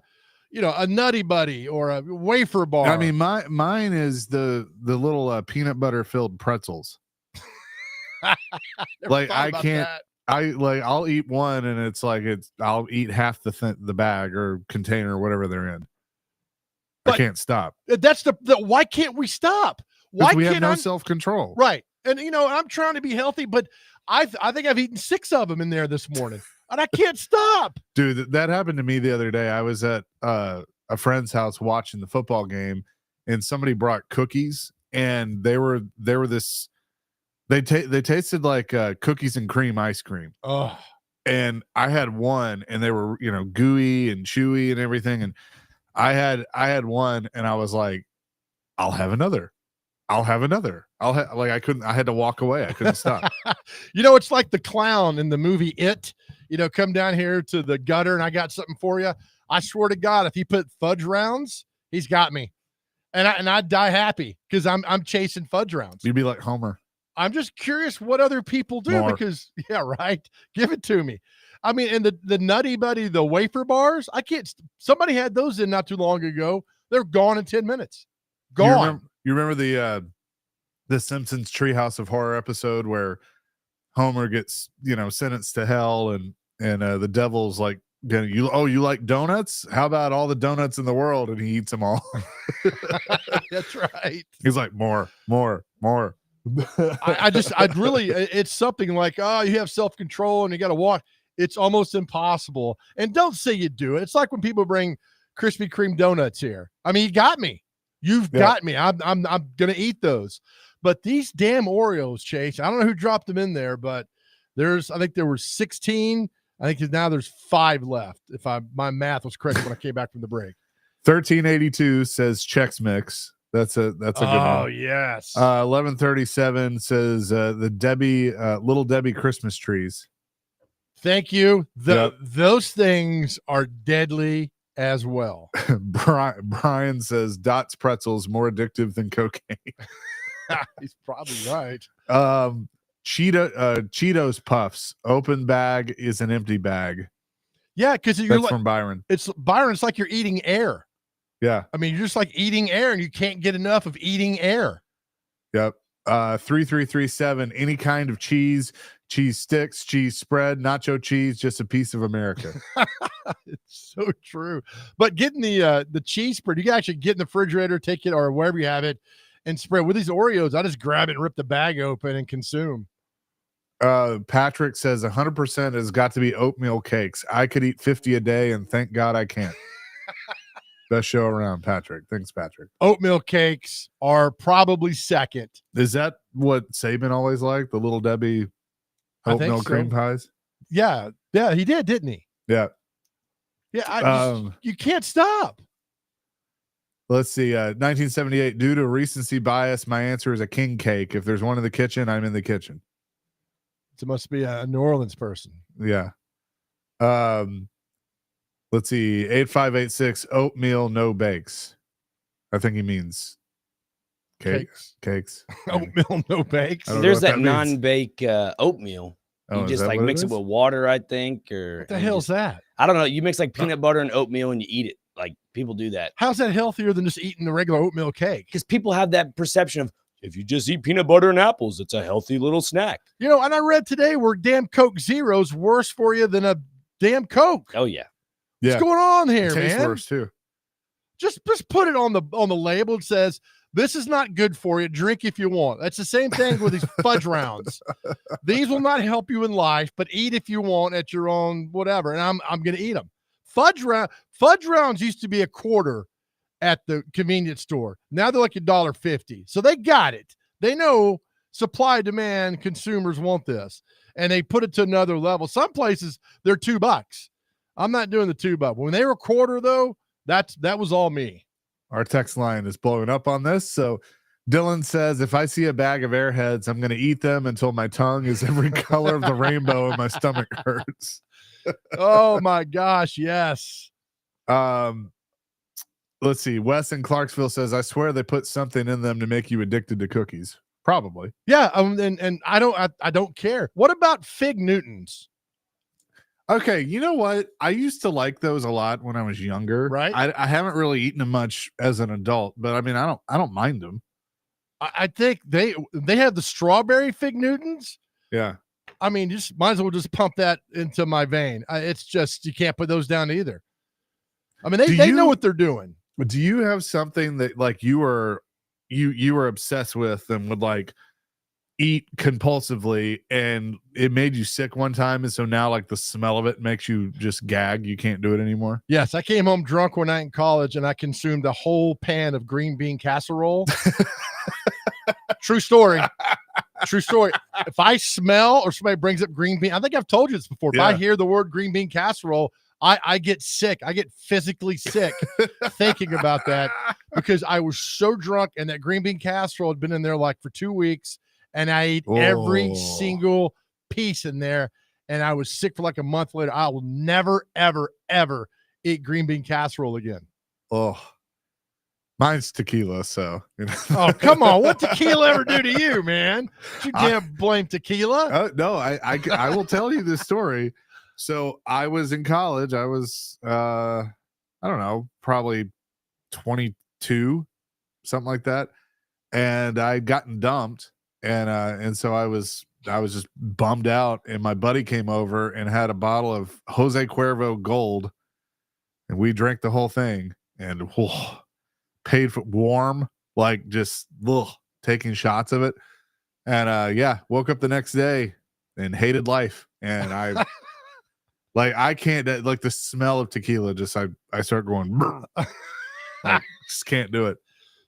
Nutty Buddy or a wafer bar. I mean, mine is the little peanut butter filled pretzels. Never like, thought I about can't- that. I'll eat one, and it's like I'll eat half the bag or container or whatever they're in. I But- can't stop. That's the why can't we stop? Why We have can't no I? self-control. Right. And I'm trying to be healthy, but I think I've eaten 6 of them in there this morning, and I can't stop. Dude, that happened to me the other day. I was at a friend's house watching the football game, and somebody brought cookies, and they tasted like cookies and cream ice cream. Oh, And I had one, and they were, gooey and chewy and everything. And I had one, and I was like, I'll have another. I had to walk away. I couldn't stop. It's like the clown in the movie It. Come down here to the gutter, and I got something for you. I swear to God, if he put fudge rounds, he's got me, and I'd die happy because I'm chasing fudge rounds. You'd be like Homer. I'm just curious what other people do More. because, yeah, right. Give it to me. I mean, and the Nutty Buddy, the wafer bars, I can't. Somebody had those in not too long ago. They're gone in 10 minutes. Gone. You remember the Simpsons Treehouse of Horror episode where Homer gets sentenced to hell, and the devil's like, you like donuts? How about all the donuts in the world? And he eats them all. That's right. He's like, more. I'd really, it's something like, oh, you have self-control and you got to walk. It's almost impossible. And don't say you do it. It's like when people bring Krispy Kreme donuts here. I mean, you got me. You've got me. I'm going to eat those. But these damn Oreos, Chase, I don't know who dropped them in there, but I think there were 16. I think now there's 5 left. If my math was correct when I came back from the break. 1382 says Chex Mix. That's a good one. Oh, yes. 1137 says the Little Debbie Christmas trees. Thank you. Yep. Those things are deadly as well. Brian says Dots pretzels more addictive than cocaine. He's probably right. Cheetos puffs. Open bag is an empty bag. Yeah, because you're That's like, from Byron. Byron's like you're eating air. Yeah. I mean, you're just like eating air, and you can't get enough of eating air. Yep. 3337. Any kind of cheese sticks, cheese spread, nacho cheese, just a piece of America. It's so true. But getting the cheese spread, you can actually get in the refrigerator, take it or wherever you have it, and spread. With these Oreos, I just grab it and rip the bag open and consume. Patrick says 100% has got to be oatmeal cakes. I could eat 50 a day, and thank God I can't. Best show around, Patrick. Thanks, Patrick. Oatmeal cakes are probably second. Is that what Saban always liked? The Little Debbie I think oatmeal so. cream pies? Yeah, he did, didn't he? Yeah. Yeah, you can't stop. Let's see. 1978. Due to recency bias, my answer is a king cake. If there's one in the kitchen, I'm in the kitchen. It must be a New Orleans person. Yeah. Let's see. 8586. Oatmeal, no bakes. I think he means cakes. Oatmeal, no bakes. I don't know There's what that that means. non-bake oatmeal. Oh, You is just that like what mix it is? with water, I think, or What the and you hell's just- that? I don't know. You mix like peanut butter and oatmeal and you eat it. Like people do that How's that healthier than just eating the regular oatmeal cake? because people have that perception of if you just eat peanut butter and apples, it's a healthy little snack. You know, and I read today where damn Coke Zero's worse for you than a damn Coke. Oh yeah, Yeah. What's going on here, It tastes man? worse too. Just put it on the label. It says this is not good for you. Drink if you want. That's the same thing with these fudge rounds. These will not help you in life, but eat if you want at your own whatever. And I'm gonna eat them. Fudge rounds used to be a quarter at the convenience store. Now they're like $1.50. So they got it. They know supply demand consumers want this, and they put it to another level. Some places they're $2. I'm not doing the $2. When they were a quarter though, that was all me. Our text line is blowing up on this. So Dylan says, if I see a bag of Airheads, I'm going to eat them until my tongue is every color of the rainbow and my stomach hurts. Oh my gosh, yes. Let's see. Wes in Clarksville says, I swear they put something in them to make you addicted to cookies. Probably. Yeah, and I don't care. What about Fig Newtons? Okay, you know what? I used to like those a lot when I was younger. Right. I haven't really eaten them much as an adult, but I mean, I don't mind them. I think they have the strawberry Fig Newtons. Yeah. I mean, just might as well just pump that into my vein. It's just you can't put those down either. I mean, they know what they're doing. Do you have something that like you were obsessed with and would like eat compulsively and it made you sick one time, and so now like the smell of it makes you just gag, you can't do it anymore? Yes, I came home drunk one night in college and I consumed a whole pan of green bean casserole. True story. If I smell or somebody brings up green bean, I think I've told you this before. If I Yeah. hear the word green bean casserole, I get sick. I get physically sick thinking about that because I was so drunk and that green bean casserole had been in there like for 2 weeks and I ate every Oh. single piece in there and I was sick for like a month later. I will never, ever, ever eat green bean casserole again. Oh, mine's tequila. So, you know. Oh, come on. What tequila ever do to you, man? You can't blame tequila. No, I will tell you this story. So I was in college. I was I don't know, probably 22, something like that. And I'd gotten dumped, and so I was just bummed out. And my buddy came over and had a bottle of Jose Cuervo Gold, and we drank the whole thing and paid for warm, like just taking shots of it. And yeah, woke up the next day and hated life. And I like I can't like the smell of tequila, just I start going like, just can't do it.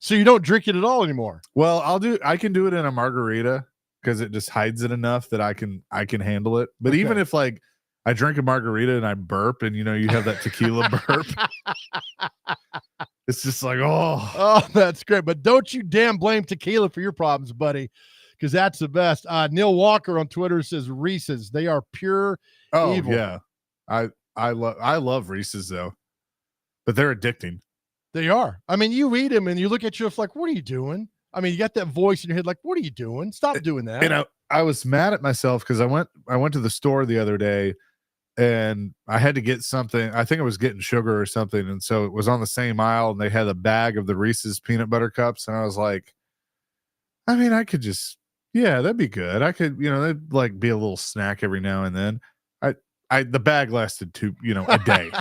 So you don't drink it at all anymore. Well, I can do it in a margarita because it just hides it enough that I can handle it. But even Okay. if like I drink a margarita and I burp and you know you have that tequila burp, it's just like Oh, that's great. But don't you damn blame tequila for your problems, buddy, because that's the best. Neil Walker on Twitter says Reese's. They are pure evil. yeah. I love Reese's though, but they're addicting. They are. I mean, you eat them and you look at yourself like, what are you doing? I mean, you got that voice in your head like, what are you doing? Stop doing that. And I was mad at myself because I went to the store the other day and I had to get something. I think I was getting sugar or something, and so it was on the same aisle and they had a bag of the Reese's peanut butter cups, and I was like, I mean, I could just, yeah, that'd be good. I could, you know, that'd like be a little snack every now and then. The bag lasted a day.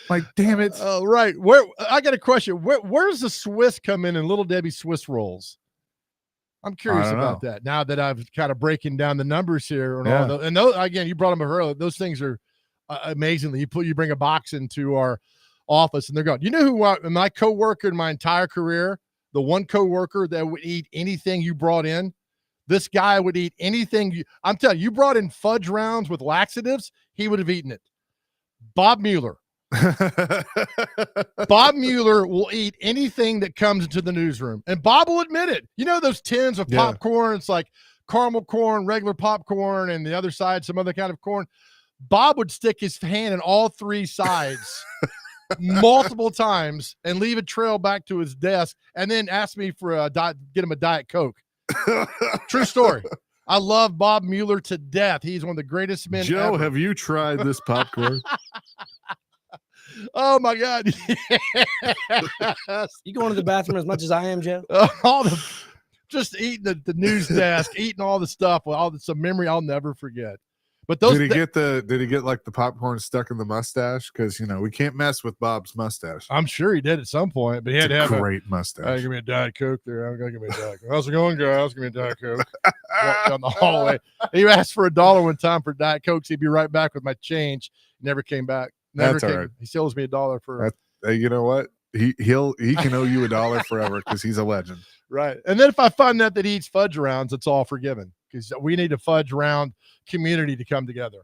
Like, damn it. Oh, right. Where I got a question. Where's the Swiss come in Little Debbie Swiss rolls? I'm curious don't about know. that. Now that I've kind of breaking down the numbers here, and Yeah. all those, and those again, you brought them up earlier. Those things are amazingly. You bring a box into our office and they're going, you know who my coworker in my entire career, the one coworker that would eat anything you brought in, this guy would eat anything. I'm telling you, brought in fudge rounds with laxatives, he would have eaten it. Bob Mueller. Bob Mueller will eat anything that comes into the newsroom. And Bob will admit it. You know those tins of popcorn? It's like caramel corn, regular popcorn, and the other side, some other kind of corn. Bob would stick his hand in all three sides multiple times and leave a trail back to his desk and then ask me for get him a Diet Coke. True story. I love Bob Mueller to death. He's one of the greatest men Joe, ever. have you tried this popcorn? Oh my God. You going to the bathroom as much as I am, Joe? Just eating the news desk, eating all the stuff, some memory I'll never forget. But those did he get like the popcorn stuck in the mustache? Because we can't mess with Bob's mustache. I'm sure he did at some point, but he had to have great mustache. Give me a Diet Coke there. I'm gonna give me a Diet Coke. How's it going, guys? Give me a Diet Coke. Walk down the hallway. He asked for $1 one time for Diet Cokes. He'd be right back with my change. Never came back. Never came. Right. He still owes me $1 for. You know what? He can owe you $1 forever because he's a legend. Right. And then if I find out that he eats fudge rounds, it's all forgiven because we need a fudge round community to come together.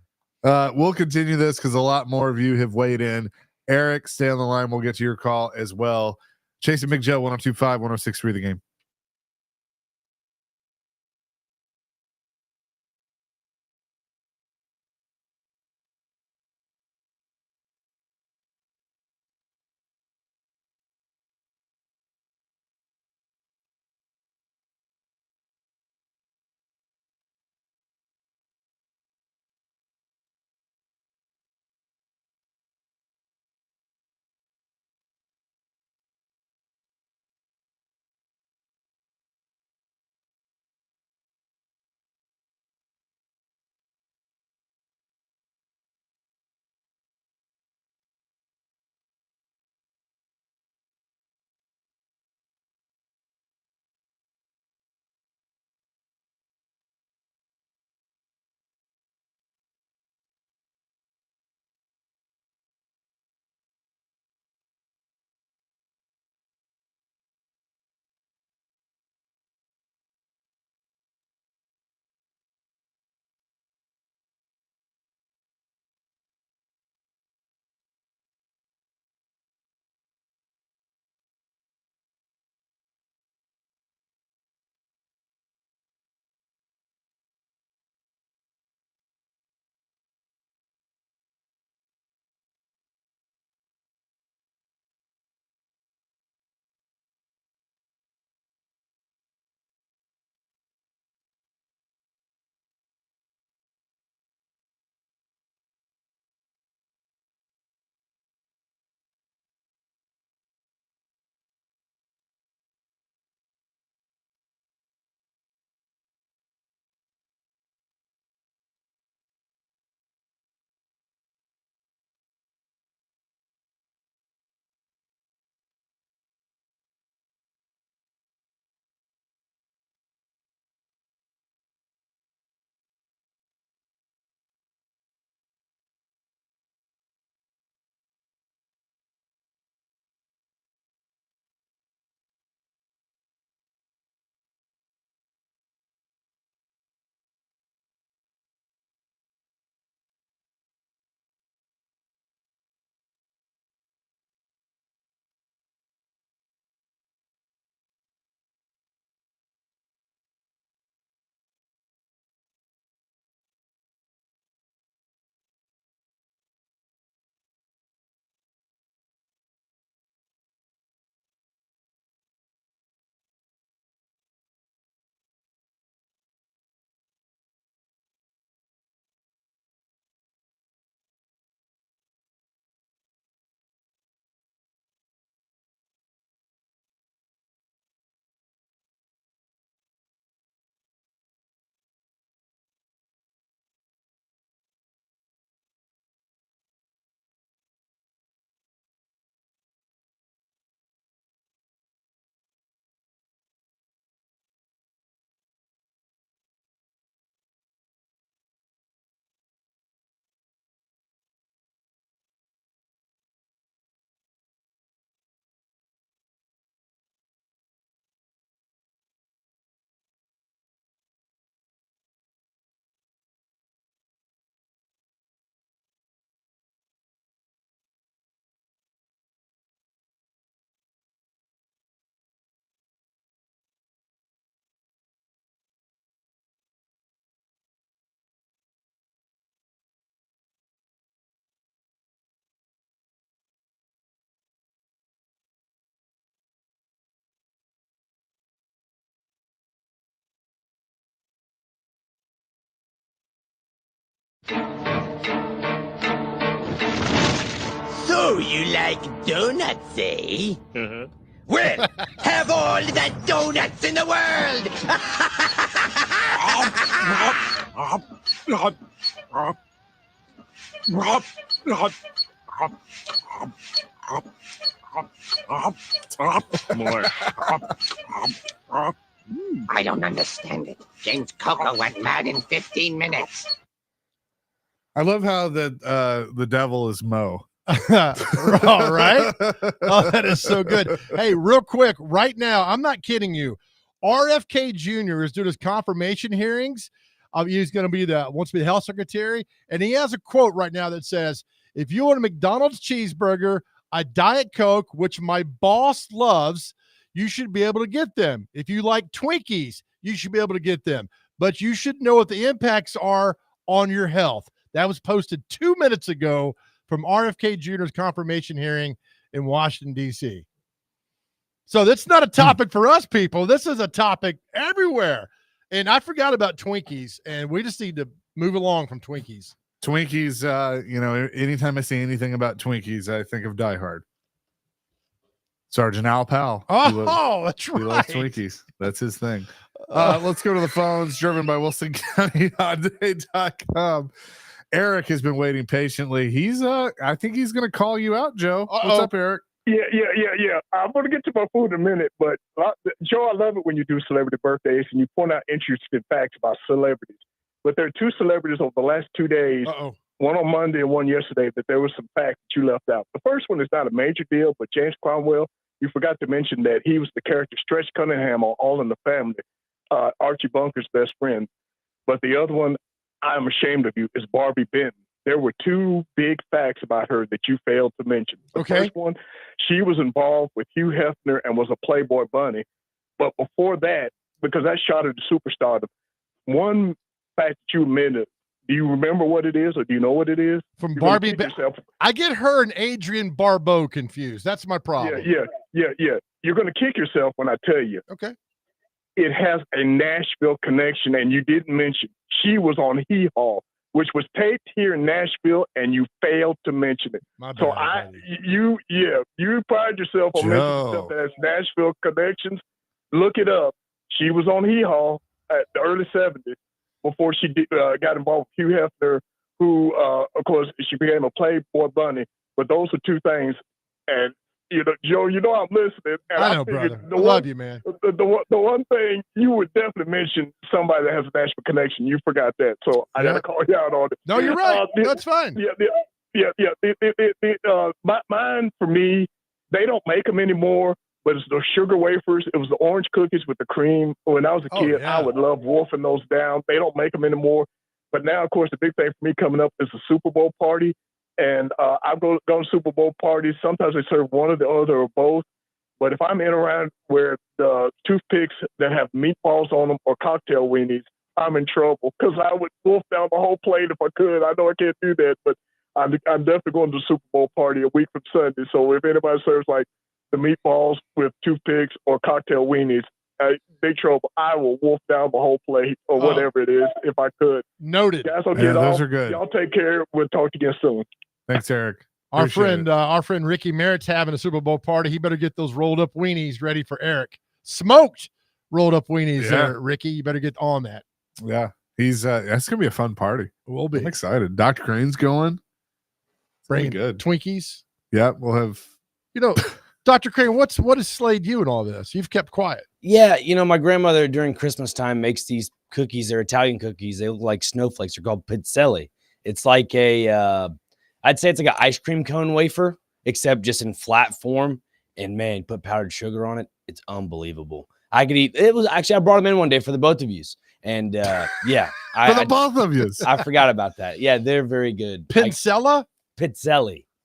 We'll continue this because a lot more of you have weighed in. Eric, stay on the line. We'll get to your call as well. Chase and Big Joe, 102.5, 106.3 The Game. So you like donuts, eh? Uh-huh. Well, have all the donuts in the world! More. I don't understand it. James Coco went mad in 15 minutes. I love how the devil is Mo. All right. Oh, that is so good. Hey, real quick, right now, I'm not kidding you. RFK Jr. is doing his confirmation hearings. He's going to be wants to be the health secretary, and he has a quote right now that says, "If you want a McDonald's cheeseburger, a Diet Coke, which my boss loves, you should be able to get them. If you like Twinkies, you should be able to get them. But you should know what the impacts are on your health." That was posted 2 minutes ago from RFK Jr.'s confirmation hearing in Washington, D.C. So that's not a topic for us, people. This is a topic everywhere. And I forgot about Twinkies, and we just need to move along from Twinkies. Twinkies, anytime I see anything about Twinkies, I think of Die Hard. Sergeant Al Powell. That's He loves right. Twinkies. That's his thing. Let's go to the phones, driven by WilsonCountyHotDay.com. Eric has been waiting patiently. I think he's going to call you out, Joe. What's up, Eric? Yeah. I'm going to get to my food in a minute, but Joe, I love it when you do celebrity birthdays and you point out interesting facts about celebrities. But there are two celebrities over the last 2 days, one on Monday and one yesterday, that there was some facts that you left out. The first one is not a major deal, but James Cromwell, you forgot to mention that he was the character Stretch Cunningham on All in the Family, Archie Bunker's best friend. But the other one, I'm ashamed of you, is Barbie Benton. There were two big facts about her that you failed to mention. The first one, she was involved with Hugh Hefner and was a Playboy bunny. But before that, because that shot her to superstardom, one fact that you omitted, do you remember what it is, or do you know what it is? From You're Barbie Benton. I get her and Adrienne Barbeau confused. That's my problem. Yeah. You're going to kick yourself when I tell you. Okay. It has a Nashville connection, and you didn't mention she was on Hee Haw, which was taped here in Nashville, and you failed to mention it. So you pride yourself on mentioning stuff that has Nashville connections. Look it up. She was on Hee Haw at the early 70s before she got involved with Hugh Hefner, who, of course, she became a Playboy bunny. But those are two things. And, Joe, I'm listening. And I know, brother. I love you, man. The one thing you would definitely mention somebody that has a Nashville connection. You forgot that. So I got to call you out on it. No, you're right. That's fine. Mine, for me, they don't make them anymore, but it's the sugar wafers. It was the orange cookies with the cream. When I was a kid, I would love wolfing those down. They don't make them anymore. But now, of course, the big thing for me coming up is the Super Bowl party. And I go to Super Bowl parties. Sometimes they serve one or the other or both. But if I'm in around where the toothpicks that have meatballs on them or cocktail weenies, I'm in trouble because I would wolf down the whole plate if I could. I know I can't do that, but I'm definitely going to the Super Bowl party a week from Sunday. So if anybody serves like the meatballs with toothpicks or cocktail weenies, big trouble. I will wolf down the whole plate or whatever it is if I could. Noted. Guys, I'll get those are good. Y'all take care. We'll talk to you again soon. Thanks, Eric. Our friend Ricky Merritt's having a Super Bowl party. He better get those rolled up weenies ready for Eric. Smoked rolled up weenies there, Ricky. You better get on that. Yeah. He's that's gonna be a fun party. It will be. I'm excited. Dr. Crane's going. Bring good. Twinkies. Yeah, we'll have Dr. Crane, what has slayed you in all this? You've kept quiet. Yeah, my grandmother during Christmas time makes these cookies. They're Italian cookies. They look like snowflakes. They're called pizzelli. It's like I'd say it's like an ice cream cone wafer, except just in flat form. And man, put powdered sugar on it. It's unbelievable. I could eat. It was actually I brought them in one day for the both of yous, and yeah, for the both of yous. I forgot about that. Yeah, they're very good. Pizzelli.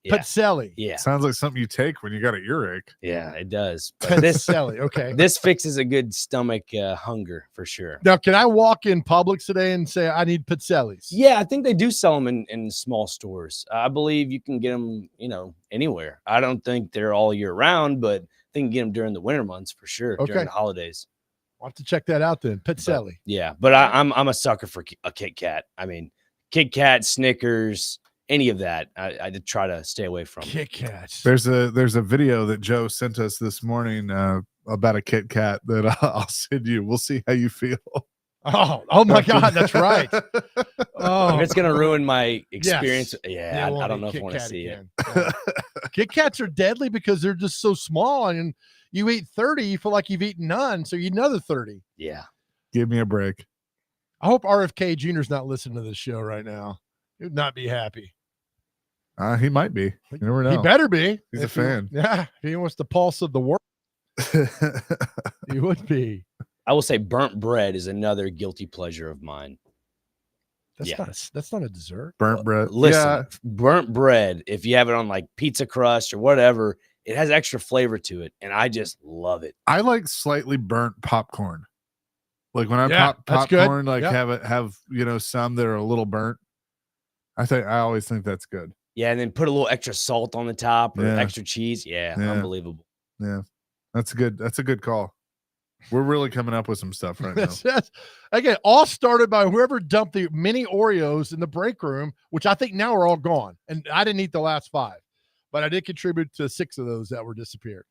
Yeah. Pizzelli. Yeah. Sounds like something you take when you got an earache. Yeah, it does. Pizzelli. Okay. This fixes a good stomach hunger for sure. Now, can I walk in Publix today and say I need pizzellis? Yeah, I think they do sell them in small stores. I believe you can get them, anywhere. I don't think they're all year round, but I think you can get them during the winter months for sure. Okay. During the holidays. I'll have to check that out then. Pizzelli. But I'm a sucker for a Kit Kat. I mean, Kit Kat, Snickers, any of that. I did try to stay away from. Kit Kats. There's a video that Joe sent us this morning about a Kit Kat that I'll send you. We'll see how you feel. Oh my God, that's right. Oh, If it's gonna ruin my Yes. experience, yeah, we'll I don't eat know if I Kit want to Kat see again. it. Yeah. Kit Kats are deadly because they're just so small, and you eat 30, you feel like you've eaten none, so you eat another 30. Yeah. Give me a break. I hope RFK Jr.'s not listening to this show right now. He would not be happy. He might be. You never know. He better be. He's a If he- fan. yeah, if he wants the pulse of the world, he would be. I will say burnt bread is another guilty pleasure of mine. That's Yeah. that's not a dessert. Burnt bread. Listen, Yeah, burnt bread, if you have it on like pizza crust or whatever, it has extra flavor to it. And I just love it. I like slightly burnt popcorn. Like when I Yeah, pop that's good. popcorn, like Yep. have some that are a little burnt. I always think that's good. Yeah. And then put a little extra salt on the top or Yeah. extra cheese. Yeah, Yeah. unbelievable. Yeah, that's good. That's a good call. We're really coming up with some stuff right now. Again, all started by whoever dumped the mini Oreos in the break room, which I think now are all gone. And I didn't eat the last 5, but I did contribute to 6 of those that were disappeared.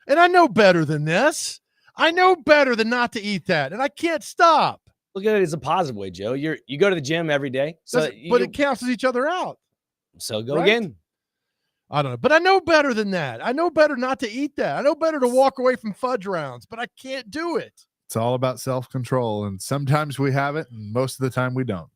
And I know better than this. I know better than not to eat that, and I can't stop. Look at it as a positive way, Joe. You go to the gym every day. So But it cancels each other out. go right? again. I don't know, but I know better than that. I know better not to eat that. I know better to walk away from fudge rounds, but I can't do it. It's all about self-control, and sometimes we have it, and most of the time we don't.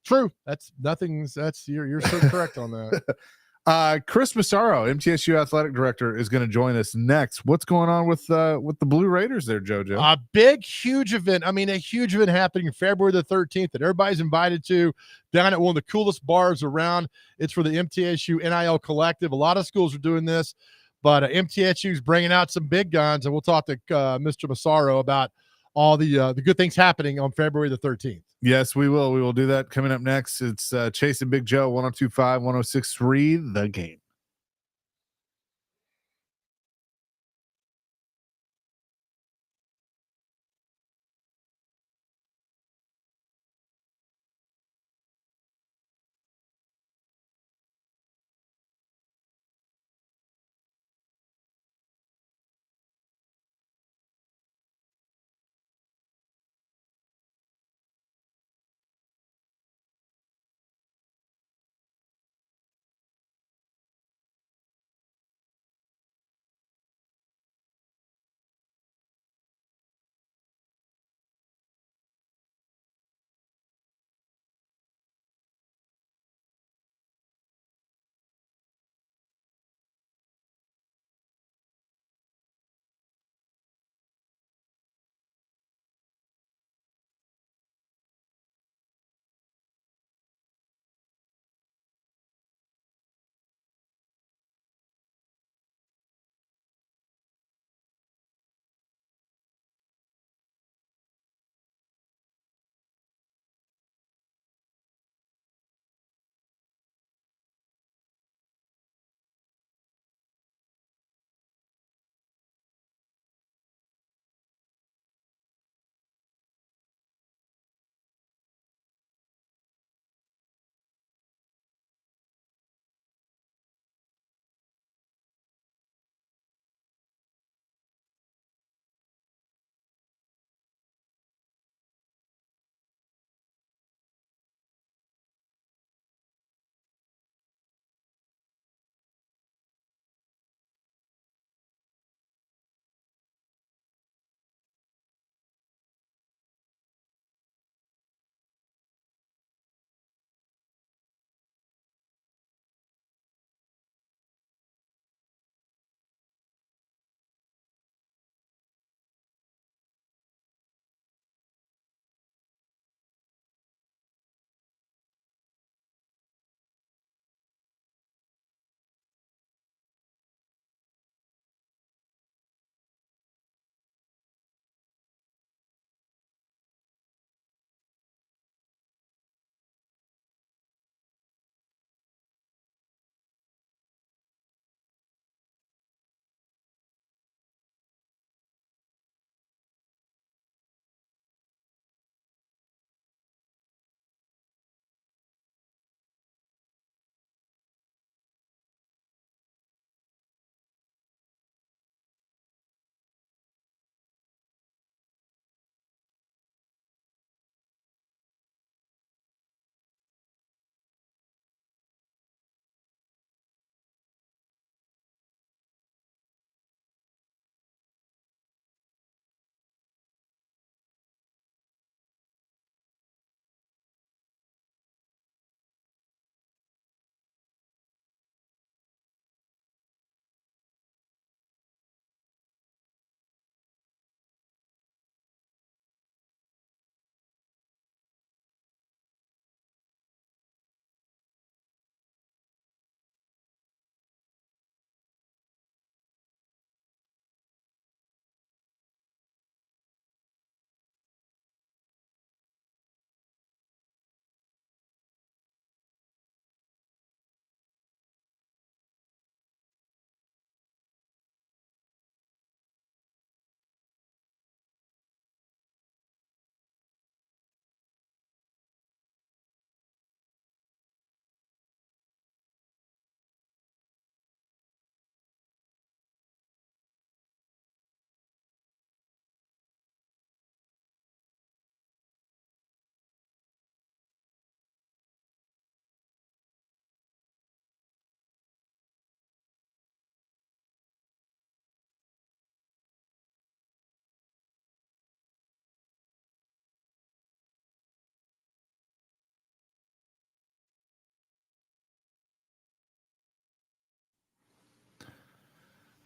True. You're so correct on that. Chris Massaro, MTSU athletic director, is going to join us next. What's going on with the Blue Raiders there, JoJo? A big, huge event. I mean, a huge event happening February the 13th that everybody's invited to down at one of the coolest bars around. It's for the MTSU NIL Collective. A lot of schools are doing this, but MTSU is bringing out some big guns, and we'll talk to Mr. Massaro about all the good things happening on February the 13th. Yes, we will. We will do that coming up next. It's Chase and Big Joe, 102.5, 106.3, The Game.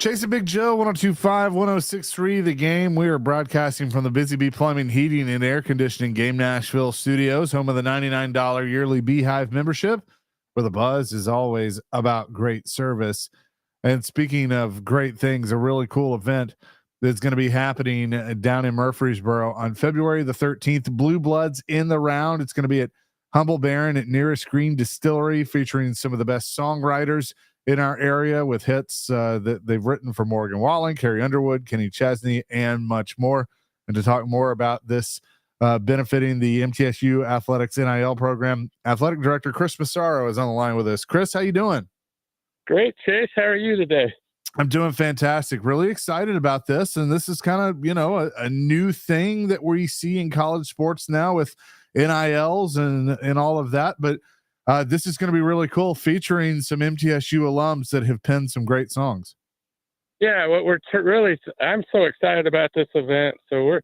Chase and Big Joe, 1025, 1063, The Game. We are broadcasting from the Busy Bee Plumbing, Heating, and Air Conditioning Game Nashville studios, home of the $99 yearly Beehive membership, where the buzz is always about great service. And speaking of great things, a really cool event that's going to be happening down in Murfreesboro on February the 13th. Blue Bloods in the round. It's going to be at Humble Baron at Nearest Green Distillery, featuring some of the best songwriters in our area with hits that they've written for Morgan Wallen, Carrie Underwood, Kenny Chesney, and much more. And to talk more about this benefiting the MTSU Athletics NIL program, Athletic Director Chris Massaro is on the line with us. Chris, how you doing? Great, Chase. How are you today? I'm doing fantastic. Really excited about this. And this is kind of, a new thing that we see in college sports now with NILs and all of that. But this is going to be really cool, featuring some MTSU alums that have penned some great songs. Yeah, what I'm so excited about this event. So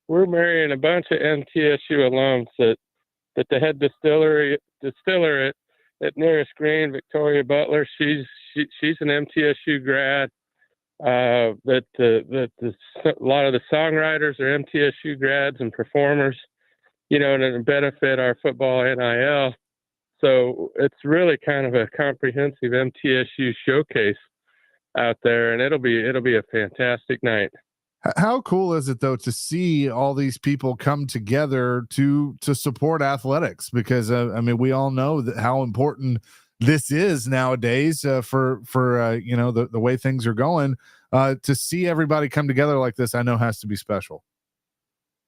we're marrying a bunch of MTSU alums that the head distiller at Nearest Green, Victoria Butler. She's an MTSU grad. A lot of the songwriters are MTSU grads and performers. And it'll benefit our football NIL. So it's really kind of a comprehensive MTSU showcase out there, and it'll be a fantastic night. How cool is it though to see all these people come together to support athletics? Because we all know that how important this is nowadays for the way things are going. To see everybody come together like this, I know has to be special.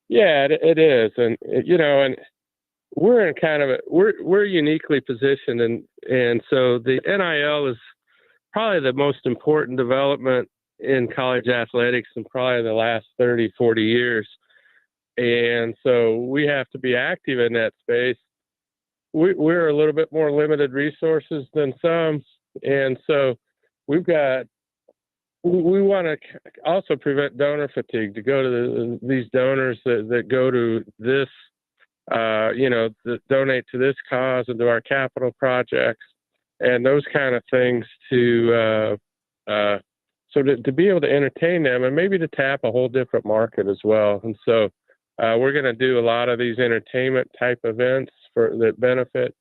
Yeah, it is, and we're in kind of we're uniquely positioned, and so the NIL is probably the most important development in college athletics in probably the last 30, 40 years. And so we have to be active in that space. We're a little bit more limited resources than some. And so we want to also prevent donor fatigue, to go to these donors that go to this, that donate to this cause and to our capital projects and those kind of things to be able to entertain them and maybe to tap a whole different market as well. And so we're going to do a lot of these entertainment type events that benefit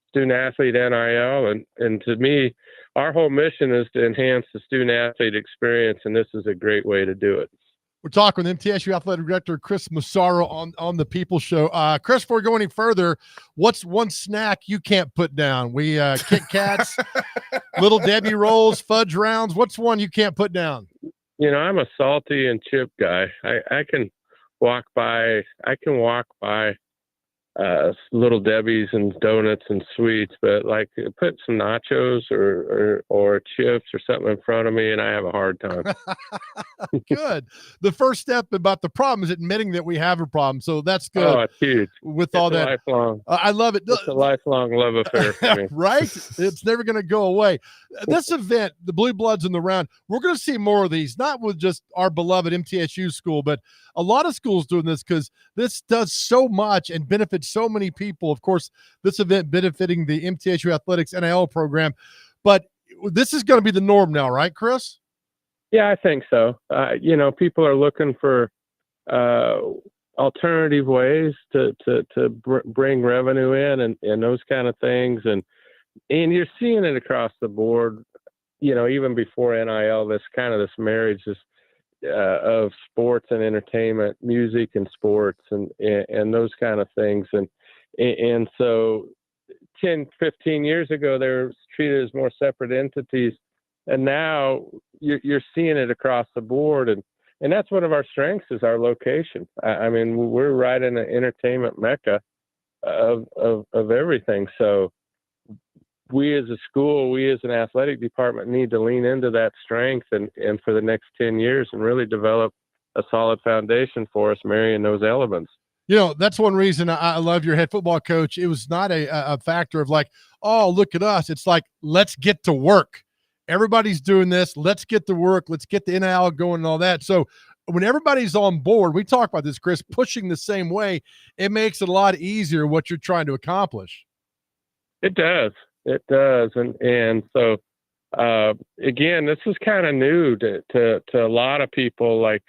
student athlete NIL. And to me, our whole mission is to enhance the student athlete experience. And this is a great way to do it. We're talking with MTSU Athletic Director Chris Massaro on the People Show. Chris, before we go any further, what's one snack you can't put down? We Kit Kats, Little Debbie rolls, fudge rounds. What's one you can't put down? I'm a salty and chip guy. I can walk by Little Debbie's and donuts and sweets, but like put some nachos or chips or something in front of me and I have a hard time. Good. The first step about the problem is admitting that we have a problem. So that's good. Oh, it's huge. With all that. Lifelong. I love it. It's a lifelong love affair for me. Right? It's never going to go away. This event, the Blue Bloods in the round, we're going to see more of these, not with just our beloved MTSU school, but a lot of schools doing this because this does so much and benefits so many people. Of course, this event benefiting the MTSU Athletics NIL program, but this is going to be the norm now, right, Chris? Yeah, I think so. People are looking for alternative ways to bring revenue in and those kind of things. And you're seeing it across the board, even before NIL, this marriage of sports and entertainment, music and sports and those kind of things. And so 10, 15 years ago, they were treated as more separate entities. And now you're seeing it across the board. And that's one of our strengths is our location. We're right in an entertainment mecca of everything. So we as a school, we as an athletic department need to lean into that strength and for the next 10 years and really develop a solid foundation for us, marrying those elements. That's one reason I love your head football coach. It was not a factor of like, oh, look at us. It's like, let's get to work. Everybody's doing this. Let's get to work. Let's get the NIL going and all that. So when everybody's on board, we talk about this, Chris, pushing the same way, it makes it a lot easier what you're trying to accomplish. It does. It does. And so again, this is kind of new to a lot of people. Like,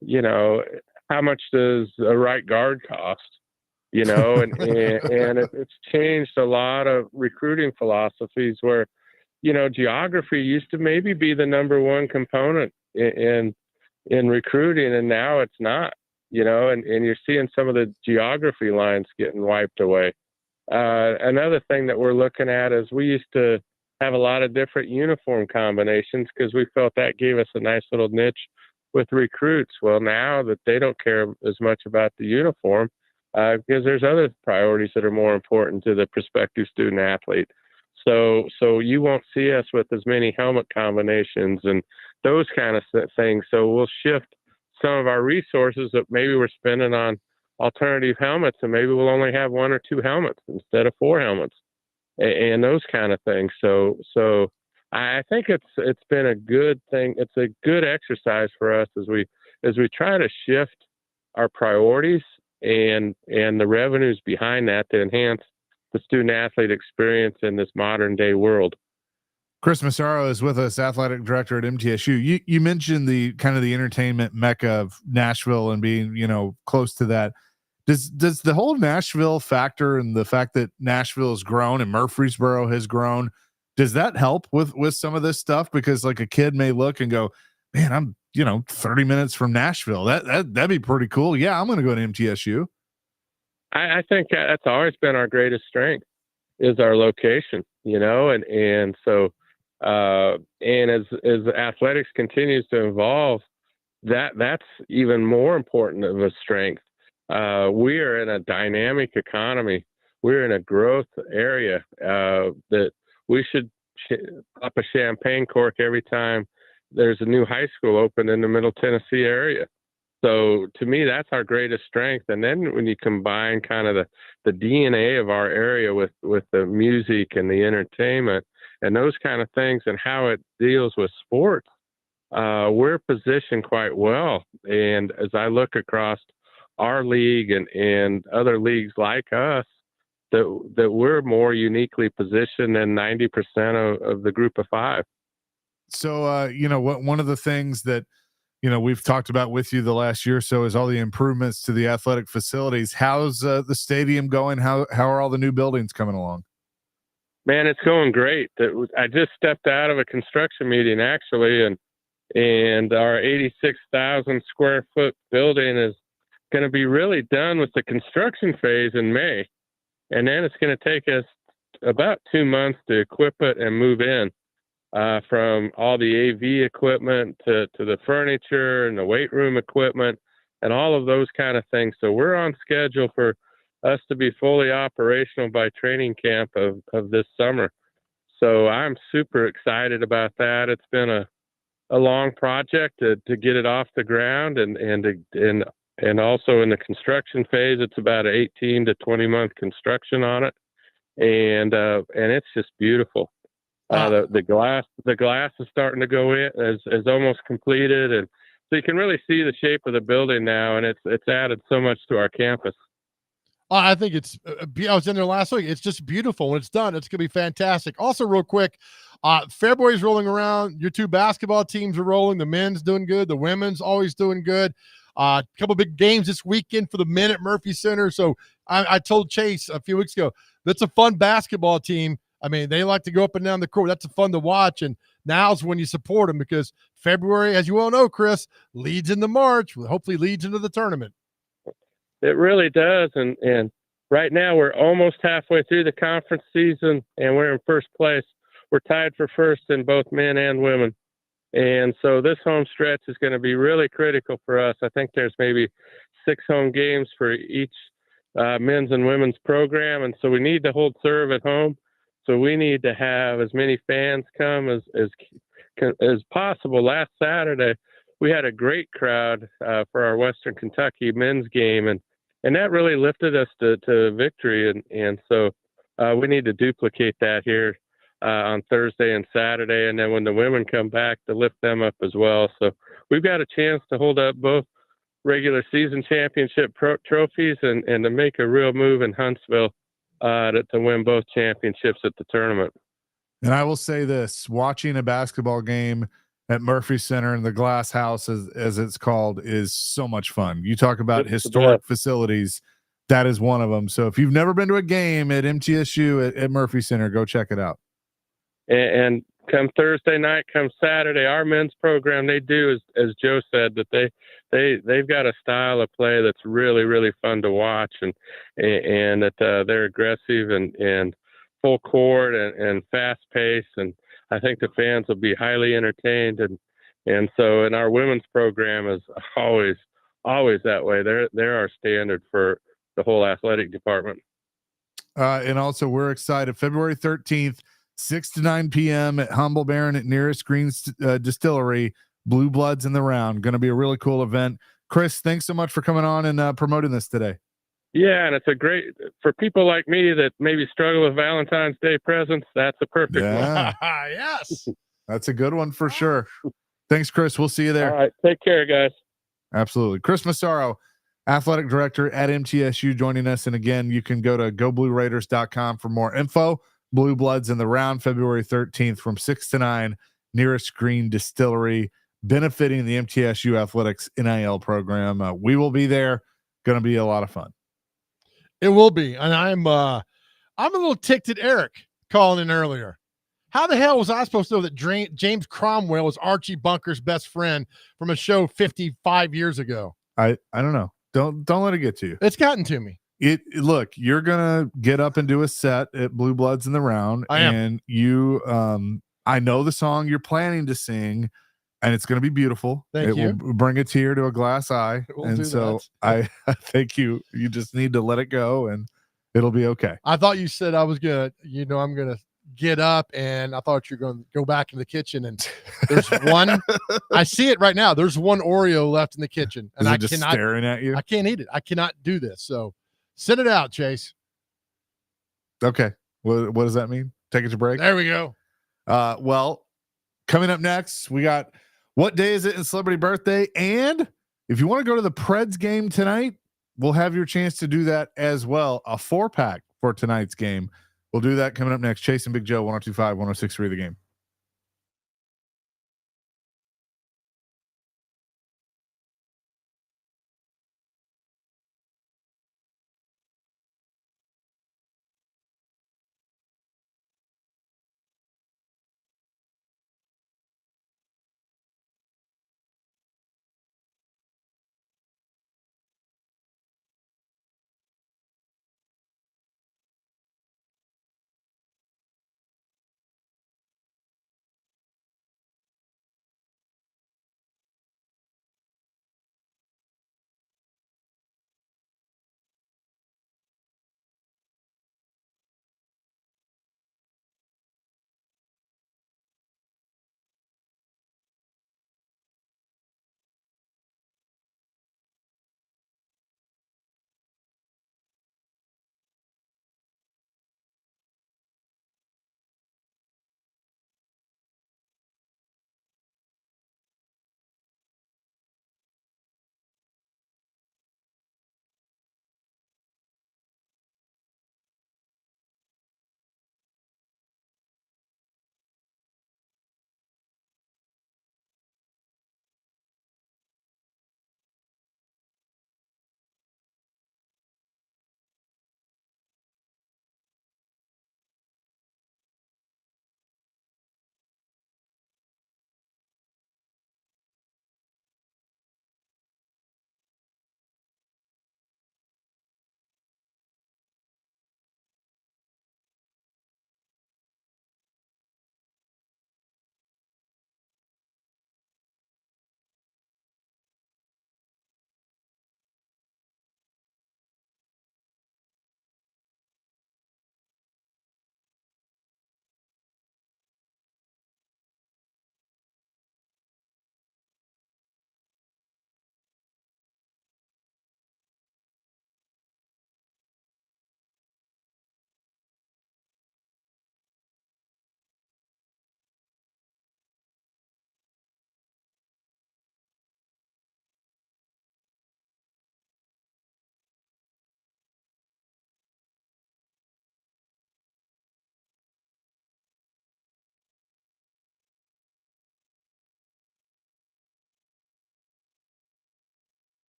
you know, how much does a right guard cost? You know, and it's changed a lot of recruiting philosophies where, you know, geography used to maybe be the number one component in recruiting, and now it's not. You know, and you're seeing some of the geography lines getting wiped away. Another thing that we're looking at is we used to have a lot of different uniform combinations because we felt that gave us a nice little niche with recruits. Well, now that they don't care as much about the uniform, because there's other priorities that are more important to the prospective student athlete. So you won't see us with as many helmet combinations and those kind of things. So we'll shift some of our resources that maybe we're spending on alternative helmets, and maybe we'll only have 1 or 2 helmets instead of 4 helmets, and those kind of things. So I think it's been a good thing. It's a good exercise for us as we try to shift our priorities and the revenues behind that to enhance the student athlete experience in this modern day world. Chris Massaro is with us, athletic director at MTSU. You mentioned the kind of the entertainment mecca of Nashville and being, you know, close to that. Does the whole Nashville factor and the fact that Nashville has grown and Murfreesboro has grown, does that help with some of this stuff? Because like a kid may look and go, man, I'm, you know, 30 minutes from Nashville. That'd be pretty cool. Yeah, I'm going to go to MTSU. I think that's always been our greatest strength is our location, you know, and so and as athletics continues to evolve, that's even more important of a strength. We are in a dynamic economy. We're in a growth area that we should pop a champagne cork every time there's a new high school open in the Middle Tennessee area. So to me, that's our greatest strength. And then when you combine kind of the DNA of our area with the music and the entertainment and those kind of things and how it deals with sports, we're positioned quite well. And as I look across our league and other leagues like us, that we're more uniquely positioned than 90% of the group of 5. So, you know, one of the things that, you know, we've talked about with you the last year or so is all the improvements to the athletic facilities. How's the stadium going? How are all the new buildings coming along? Man, it's going great. I just stepped out of a construction meeting actually, and our 86,000 square foot building is going to be really done with the construction phase in May. And then it's going to take us about 2 months to equip it and move in, from all the AV equipment to the furniture and the weight room equipment and all of those kind of things. So we're on schedule for us to be fully operational by training camp of this summer. So I'm super excited about that. It's been a long project to get it off the ground, and also in the construction phase, it's about an 18 to 20 month construction on it. And it's just beautiful. The glass is starting to go in, is almost completed. And so you can really see the shape of the building now, and it's added so much to our campus. I think it's, I was in there last week. It's just beautiful. When it's done, it's going to be fantastic. Also, real quick, February's rolling around. Your 2 basketball teams are rolling. The men's doing good. The women's always doing good. A couple big games this weekend for the men at Murphy Center. So I told Chase a few weeks ago, that's a fun basketball team. I mean, they like to go up and down the court. That's fun to watch. And now's when you support them, because February, as you all know, Chris, leads into March, hopefully leads into the tournament. It really does. And right now we're almost halfway through the conference season, and we're in first place. We're tied for first in both men and women. And so this home stretch is going to be really critical for us. I think there's maybe 6 home games for each men's and women's program. And so we need to hold serve at home. So we need to have as many fans come as possible. Last Saturday, we had a great crowd for our Western Kentucky men's game, and that really lifted us to victory. And so we need to duplicate that here on Thursday and Saturday, and then when the women come back, to lift them up as well. So we've got a chance to hold up both regular season championship trophies and to make a real move in Huntsville to win both championships at the tournament. And I will say this, watching a basketball game at Murphy Center in the Glass House, as it's called, is so much fun. You talk about It's the historic best. facilities. That is one of them. So if you've never been to a game at MTSU at Murphy Center, go check it out. And come Thursday night, come Saturday, our men's program, they do, as Joe said, that they've got a style of play that's really, really fun to watch, and that they're aggressive and full court and fast pace, and I think the fans will be highly entertained, and so, and our women's program is always that way. They're our standard for the whole athletic department. And also, we're excited. February 13th, 6 to 9 p.m. at Humble Baron at Nearest Green Distillery. Blue Bloods in the round. Going to be a really cool event. Chris, thanks so much for coming on and promoting this today. Yeah, and it's a great, for people like me that maybe struggle with Valentine's Day presents, that's a perfect one. Yes. That's a good one for sure. Thanks, Chris. We'll see you there. All right. Take care, guys. Absolutely. Chris Massaro, athletic director at MTSU, joining us. And again, you can go to goblueraiders.com for more info. Blue Bloods in the round, February 13th from 6 to 9, Nearest Green Distillery, benefiting the MTSU Athletics NIL program. We will be there. Going to be a lot of fun. It will be. And I'm a little ticked at Eric calling in earlier. How the hell was I supposed to know that James Cromwell was Archie Bunker's best friend from a show 55 years ago? I don't know. Don't let it get to you. It's gotten to me. Look, you're gonna get up and do a set at Blue Bloods in the round. I am. And you I know the song you're planning to sing, and it's gonna be beautiful. Thank you. Will bring a tear to a glass eye. We'll and do so that. I think you just need to let it go and it'll be okay. I thought you said I was gonna, I'm gonna get up, and I thought you're gonna go back in the kitchen, and there's one. I see it right now. There's one Oreo left in the kitchen, and Is it I just cannot. staring at you? I can't eat it. I cannot do this. So send it out, Chase. Okay. What does that mean? Take it to break. There we go. Well, coming up next, we got what day is it in celebrity birthday? And if you want to go to the Preds game tonight, we'll have your chance to do that as well. A 4-pack for tonight's game. We'll do that coming up next. Chase and Big Joe, 102.5, 106.3 The Game.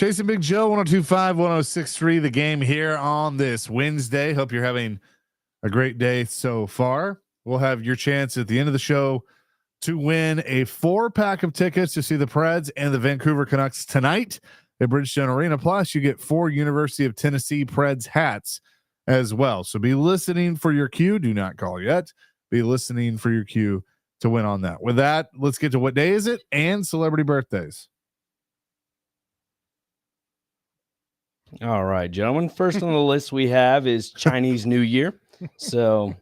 Chasing Big Joe, 1025, 1063, the game here on this Wednesday. Hope you're having a great day so far. We'll have your chance at the end of the show to win a 4-pack of tickets to see the Preds and the Vancouver Canucks tonight at Bridgestone Arena. Plus, you get 4 University of Tennessee Preds hats as well. So be listening for your cue. Do not call yet. Be listening for your cue to win on that. With that, let's get to what day is it and celebrity birthdays. All right, gentlemen. First on the list we have is Chinese New Year. So,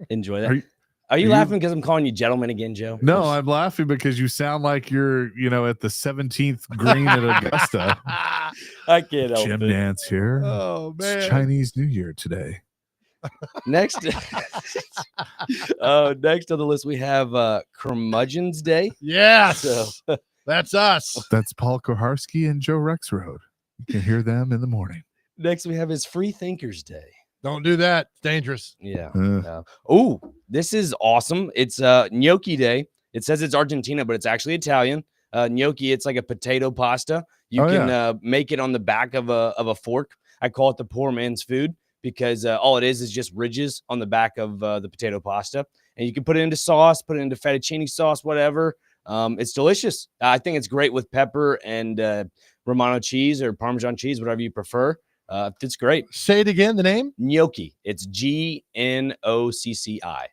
enjoy that. Are you laughing because I'm calling you gentlemen again, Joe? No, I'm laughing because you sound like you're, at the 17th green at Augusta. I can't help Jim it. Nance here. Oh, man. It's Chinese New Year today. Next, next on the list we have Curmudgeon's Day. Yes. So That's us. That's Paul Koharski and Joe Rexroad. You can hear them in the morning. next we have is Free Thinkers Day. Don't do that. It's dangerous. Yeah. Uh, Oh, this is awesome. It's gnocchi day. It says it's Argentina, but it's actually Italian. Gnocchi, it's like a potato pasta. You can make it on the back of a fork. I call it the poor man's food because all it is just ridges on the back of the potato pasta. And you can put it into sauce, put it into fettuccine sauce, whatever. It's delicious. I think it's great with pepper and Romano cheese or Parmesan cheese, whatever you prefer. It's great. Say it again, the name? Gnocchi. It's Gnocci.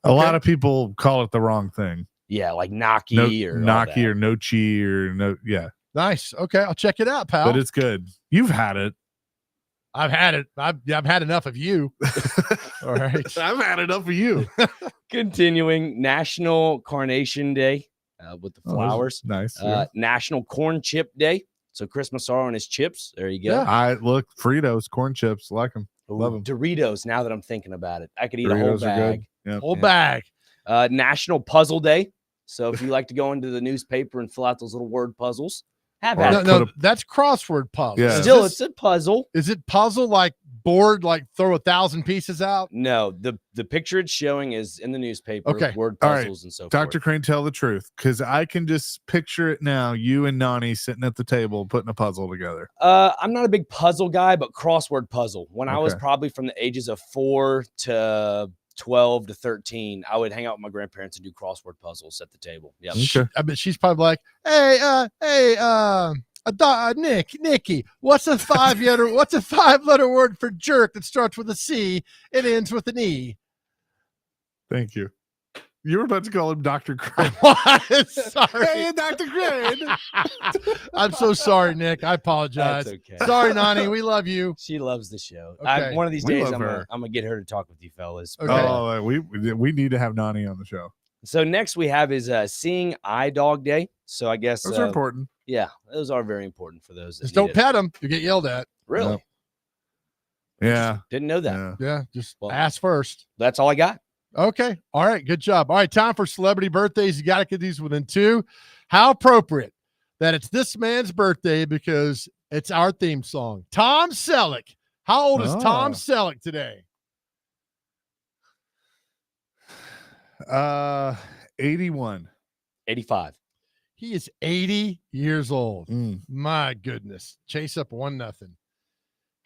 a lot of people call it the wrong thing. Yeah, like gnocchi or Gnocchi or nochi or no. Yeah, Nice. Okay, I'll check it out, pal. but it's good. You've had it. I've had it. I've had enough of you. All right. I've had enough of you. Continuing National Carnation Day with the flowers. Nice. National Corn Chip Day. So Christmas sorrow and his chips. There you go. Yeah. I look Fritos, corn chips, like them. Love 'em. Doritos. Now that I'm thinking about it, I could eat a whole Doritos are good. bag. Yeah. Whole bag. National Puzzle Day. So if you like to go into the newspaper and fill out those little word puzzles, have at No, it. that's crossword puzzle. Yeah. Still, it's a puzzle. Is it puzzle like board, like throw 1,000 pieces out? No, the picture it's showing is in the newspaper. Okay. Word All right. puzzles and so Dr. forth. Crane, tell the truth, because I can just picture it now. You and Nani sitting at the table putting a puzzle together. I'm not a big puzzle guy, but crossword puzzle. When I was Okay. probably from the ages of 4 to 12 to 13, I would hang out with my grandparents and do crossword puzzles at the table. Yeah. Okay. I bet she's probably like, Nikki, what's a 5-letter word for jerk that starts with a C and ends with an E? Thank you. You were about to call him Dr. Crane. Sorry. Hey, Dr. Crane. I'm so sorry, Nick. I apologize. That's okay. Sorry, Nani. We love you. She loves the show. Okay. One of these We days, love I'm her. gonna get her to talk with you fellas. Okay. Oh, we need to have Nani on the show. So next we have is Seeing Eye Dog Day. So I guess Those are important. yeah, those are very important for those. That Just don't need it. pet them. You get yelled at. Really? Yep. Yeah. Didn't know that. Yeah. Yeah. Just Well- ask first. That's all I got. Okay. All right. Good job. All right. Time for celebrity birthdays. You got to get these within 2. How appropriate that it's this man's birthday because it's our theme song. Tom Selleck. How old is Tom Oh. Selleck today? 81. 85. He is 80 years old. Mm. My goodness. Chase up 1-0.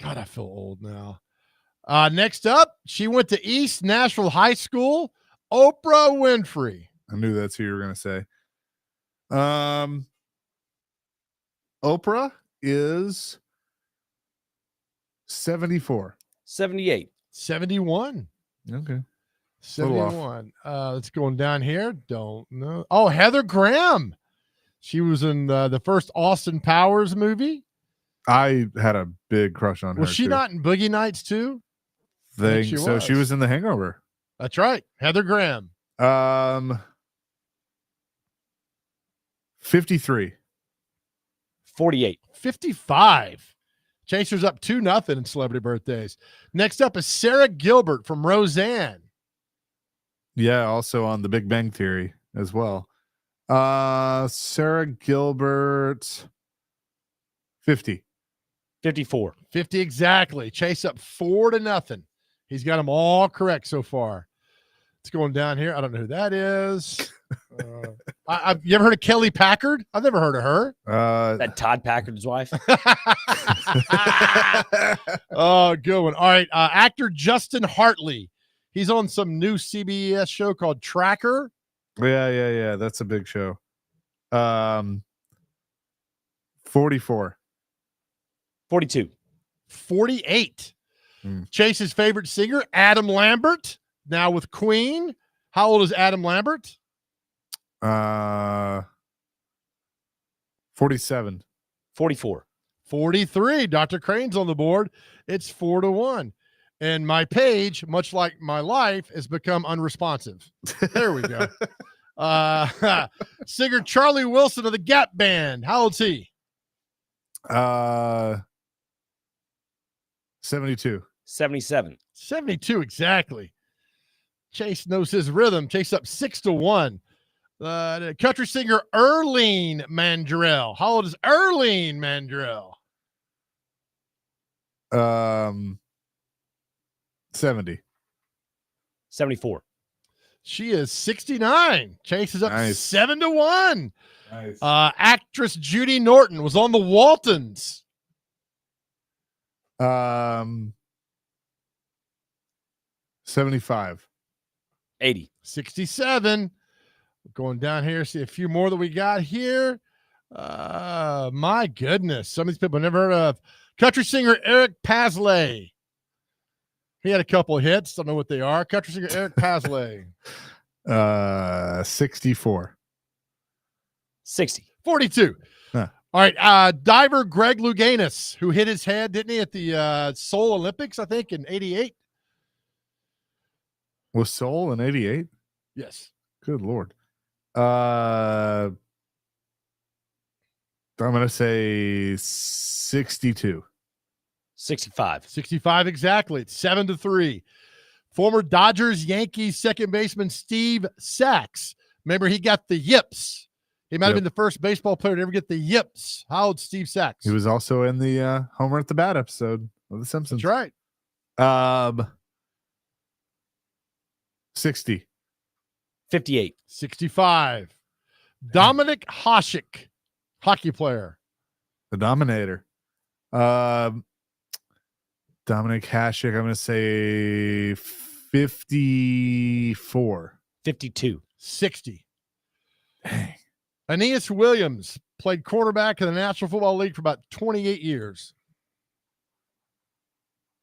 God, I feel old now. Next up, she went to East Nashville High School. Oprah Winfrey. I knew that's who you were going to say. Oprah is 74. 78. 71. Okay. Little off. 71. Let's going down here. Don't know. Oh, Heather Graham. She was in the first Austin Powers movie. I had a big crush on her. Was she too. not in Boogie Nights too? Think she so. She was. was in The Hangover. That's right. Heather Graham. 53. 48. 55. Chaser's up 2-0 in celebrity birthdays. Next up is Sarah Gilbert from Roseanne. Yeah, also on The Big Bang Theory as well. Sarah Gilbert, 50. 54. 50 exactly. Chase up 4-0. He's got them all correct so far. It's going down here. I don't know who that is. You ever heard of Kelly Packard? I've never heard of her. That Todd Packard's wife. Oh, good one. All right. Actor Justin Hartley. He's on some new CBS show called Tracker. Yeah. That's a big show. 44. 42. 48. Chase's favorite singer, Adam Lambert, now with Queen. How old is Adam Lambert? 47. 44. 43. Dr. Crane's on the board. It's 4-1. And my page, much like my life, has become unresponsive. There we go. Singer Charlie Wilson of the Gap Band. How old's he? 72. 77. 72 exactly. Chase knows his rhythm. Chase up 6-1. The country singer Earlene Mandrell. How old is Earlene Mandrell? 70. 74. She is 69. Chase is up Nice. 7-1. Nice. Actress Judy Norton was on the Waltons. 75. 80. 67. Going down here, see a few more that we got here. My goodness. Some of these people I've never heard of. Country singer Eric Paslay. He had a couple of hits. Don't know what they are. Country singer Eric Paslay. 64. 60. 42. Huh. All right. Diver Greg Louganis, who hit his head, didn't he, at the Seoul Olympics, I think, in 88? Was Seoul in 88? Yes. Good Lord. I'm going to say 62. 65. 65 exactly. It's 7-3. Former Dodgers Yankees second baseman Steve Sachs. Remember, he got the yips. He might have been the first baseball player to ever get the yips. How old's Steve Sachs? He was also in the Homer at the Bat episode of The Simpsons. That's right. 60. 58. 65. Dominic Hasek, hockey player. The Dominator. Dominic Hasek, I'm going to say 54. 52. 60. Dang. Aeneas Williams played quarterback in the National Football League for about 28 years.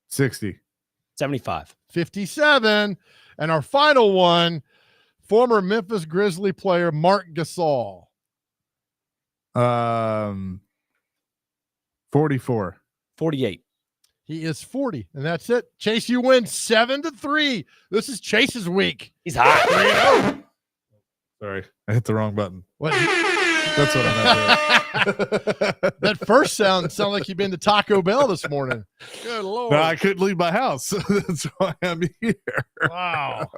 60. 75. 57. And our final one, former Memphis Grizzly player Mark Gasol. 44. 48. He is 40, and that's it. Chase, you win 7-3. This is Chase's week. He's hot. Sorry, I hit the wrong button. What? That's what I meant. That first sounded like you've been to Taco Bell this morning. Good Lord. No, I couldn't leave my house. That's why I'm here. Wow.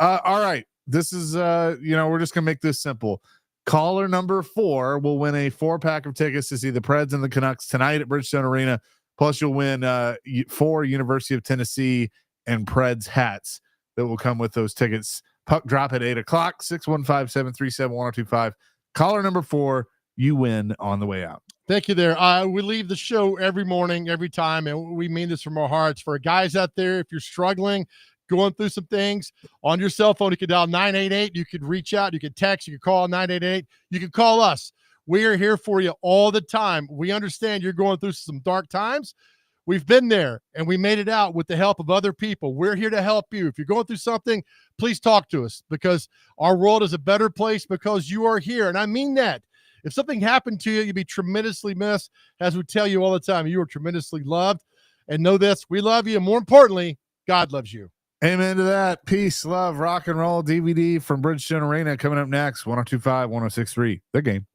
All right. This is, we're just going to make this simple. Caller number 4 will win a 4-pack of tickets to see the Preds and the Canucks tonight at Bridgestone Arena. Plus, you'll win 4 University of Tennessee and Preds hats that will come with those tickets. Puck drop at 8 o'clock, 615-737-1025. Caller number 4, you win on the way out. Thank you there. We leave the show every morning, every time, and we mean this from our hearts. For guys out there, if you're struggling, going through some things, on your cell phone, you can dial 988. You could reach out. You could text. You could call 988. You can call us. We are here for you all the time. We understand you're going through some dark times. We've been there, and we made it out with the help of other people. We're here to help you. If you're going through something, please talk to us, because our world is a better place because you are here, and I mean that. If something happened to you, you'd be tremendously missed. As we tell you all the time, you are tremendously loved. And know this, we love you, and more importantly, God loves you. Amen to that. Peace, love, rock and roll. DVD from Bridgestone Arena coming up next. 102.5, 106.3. The Game.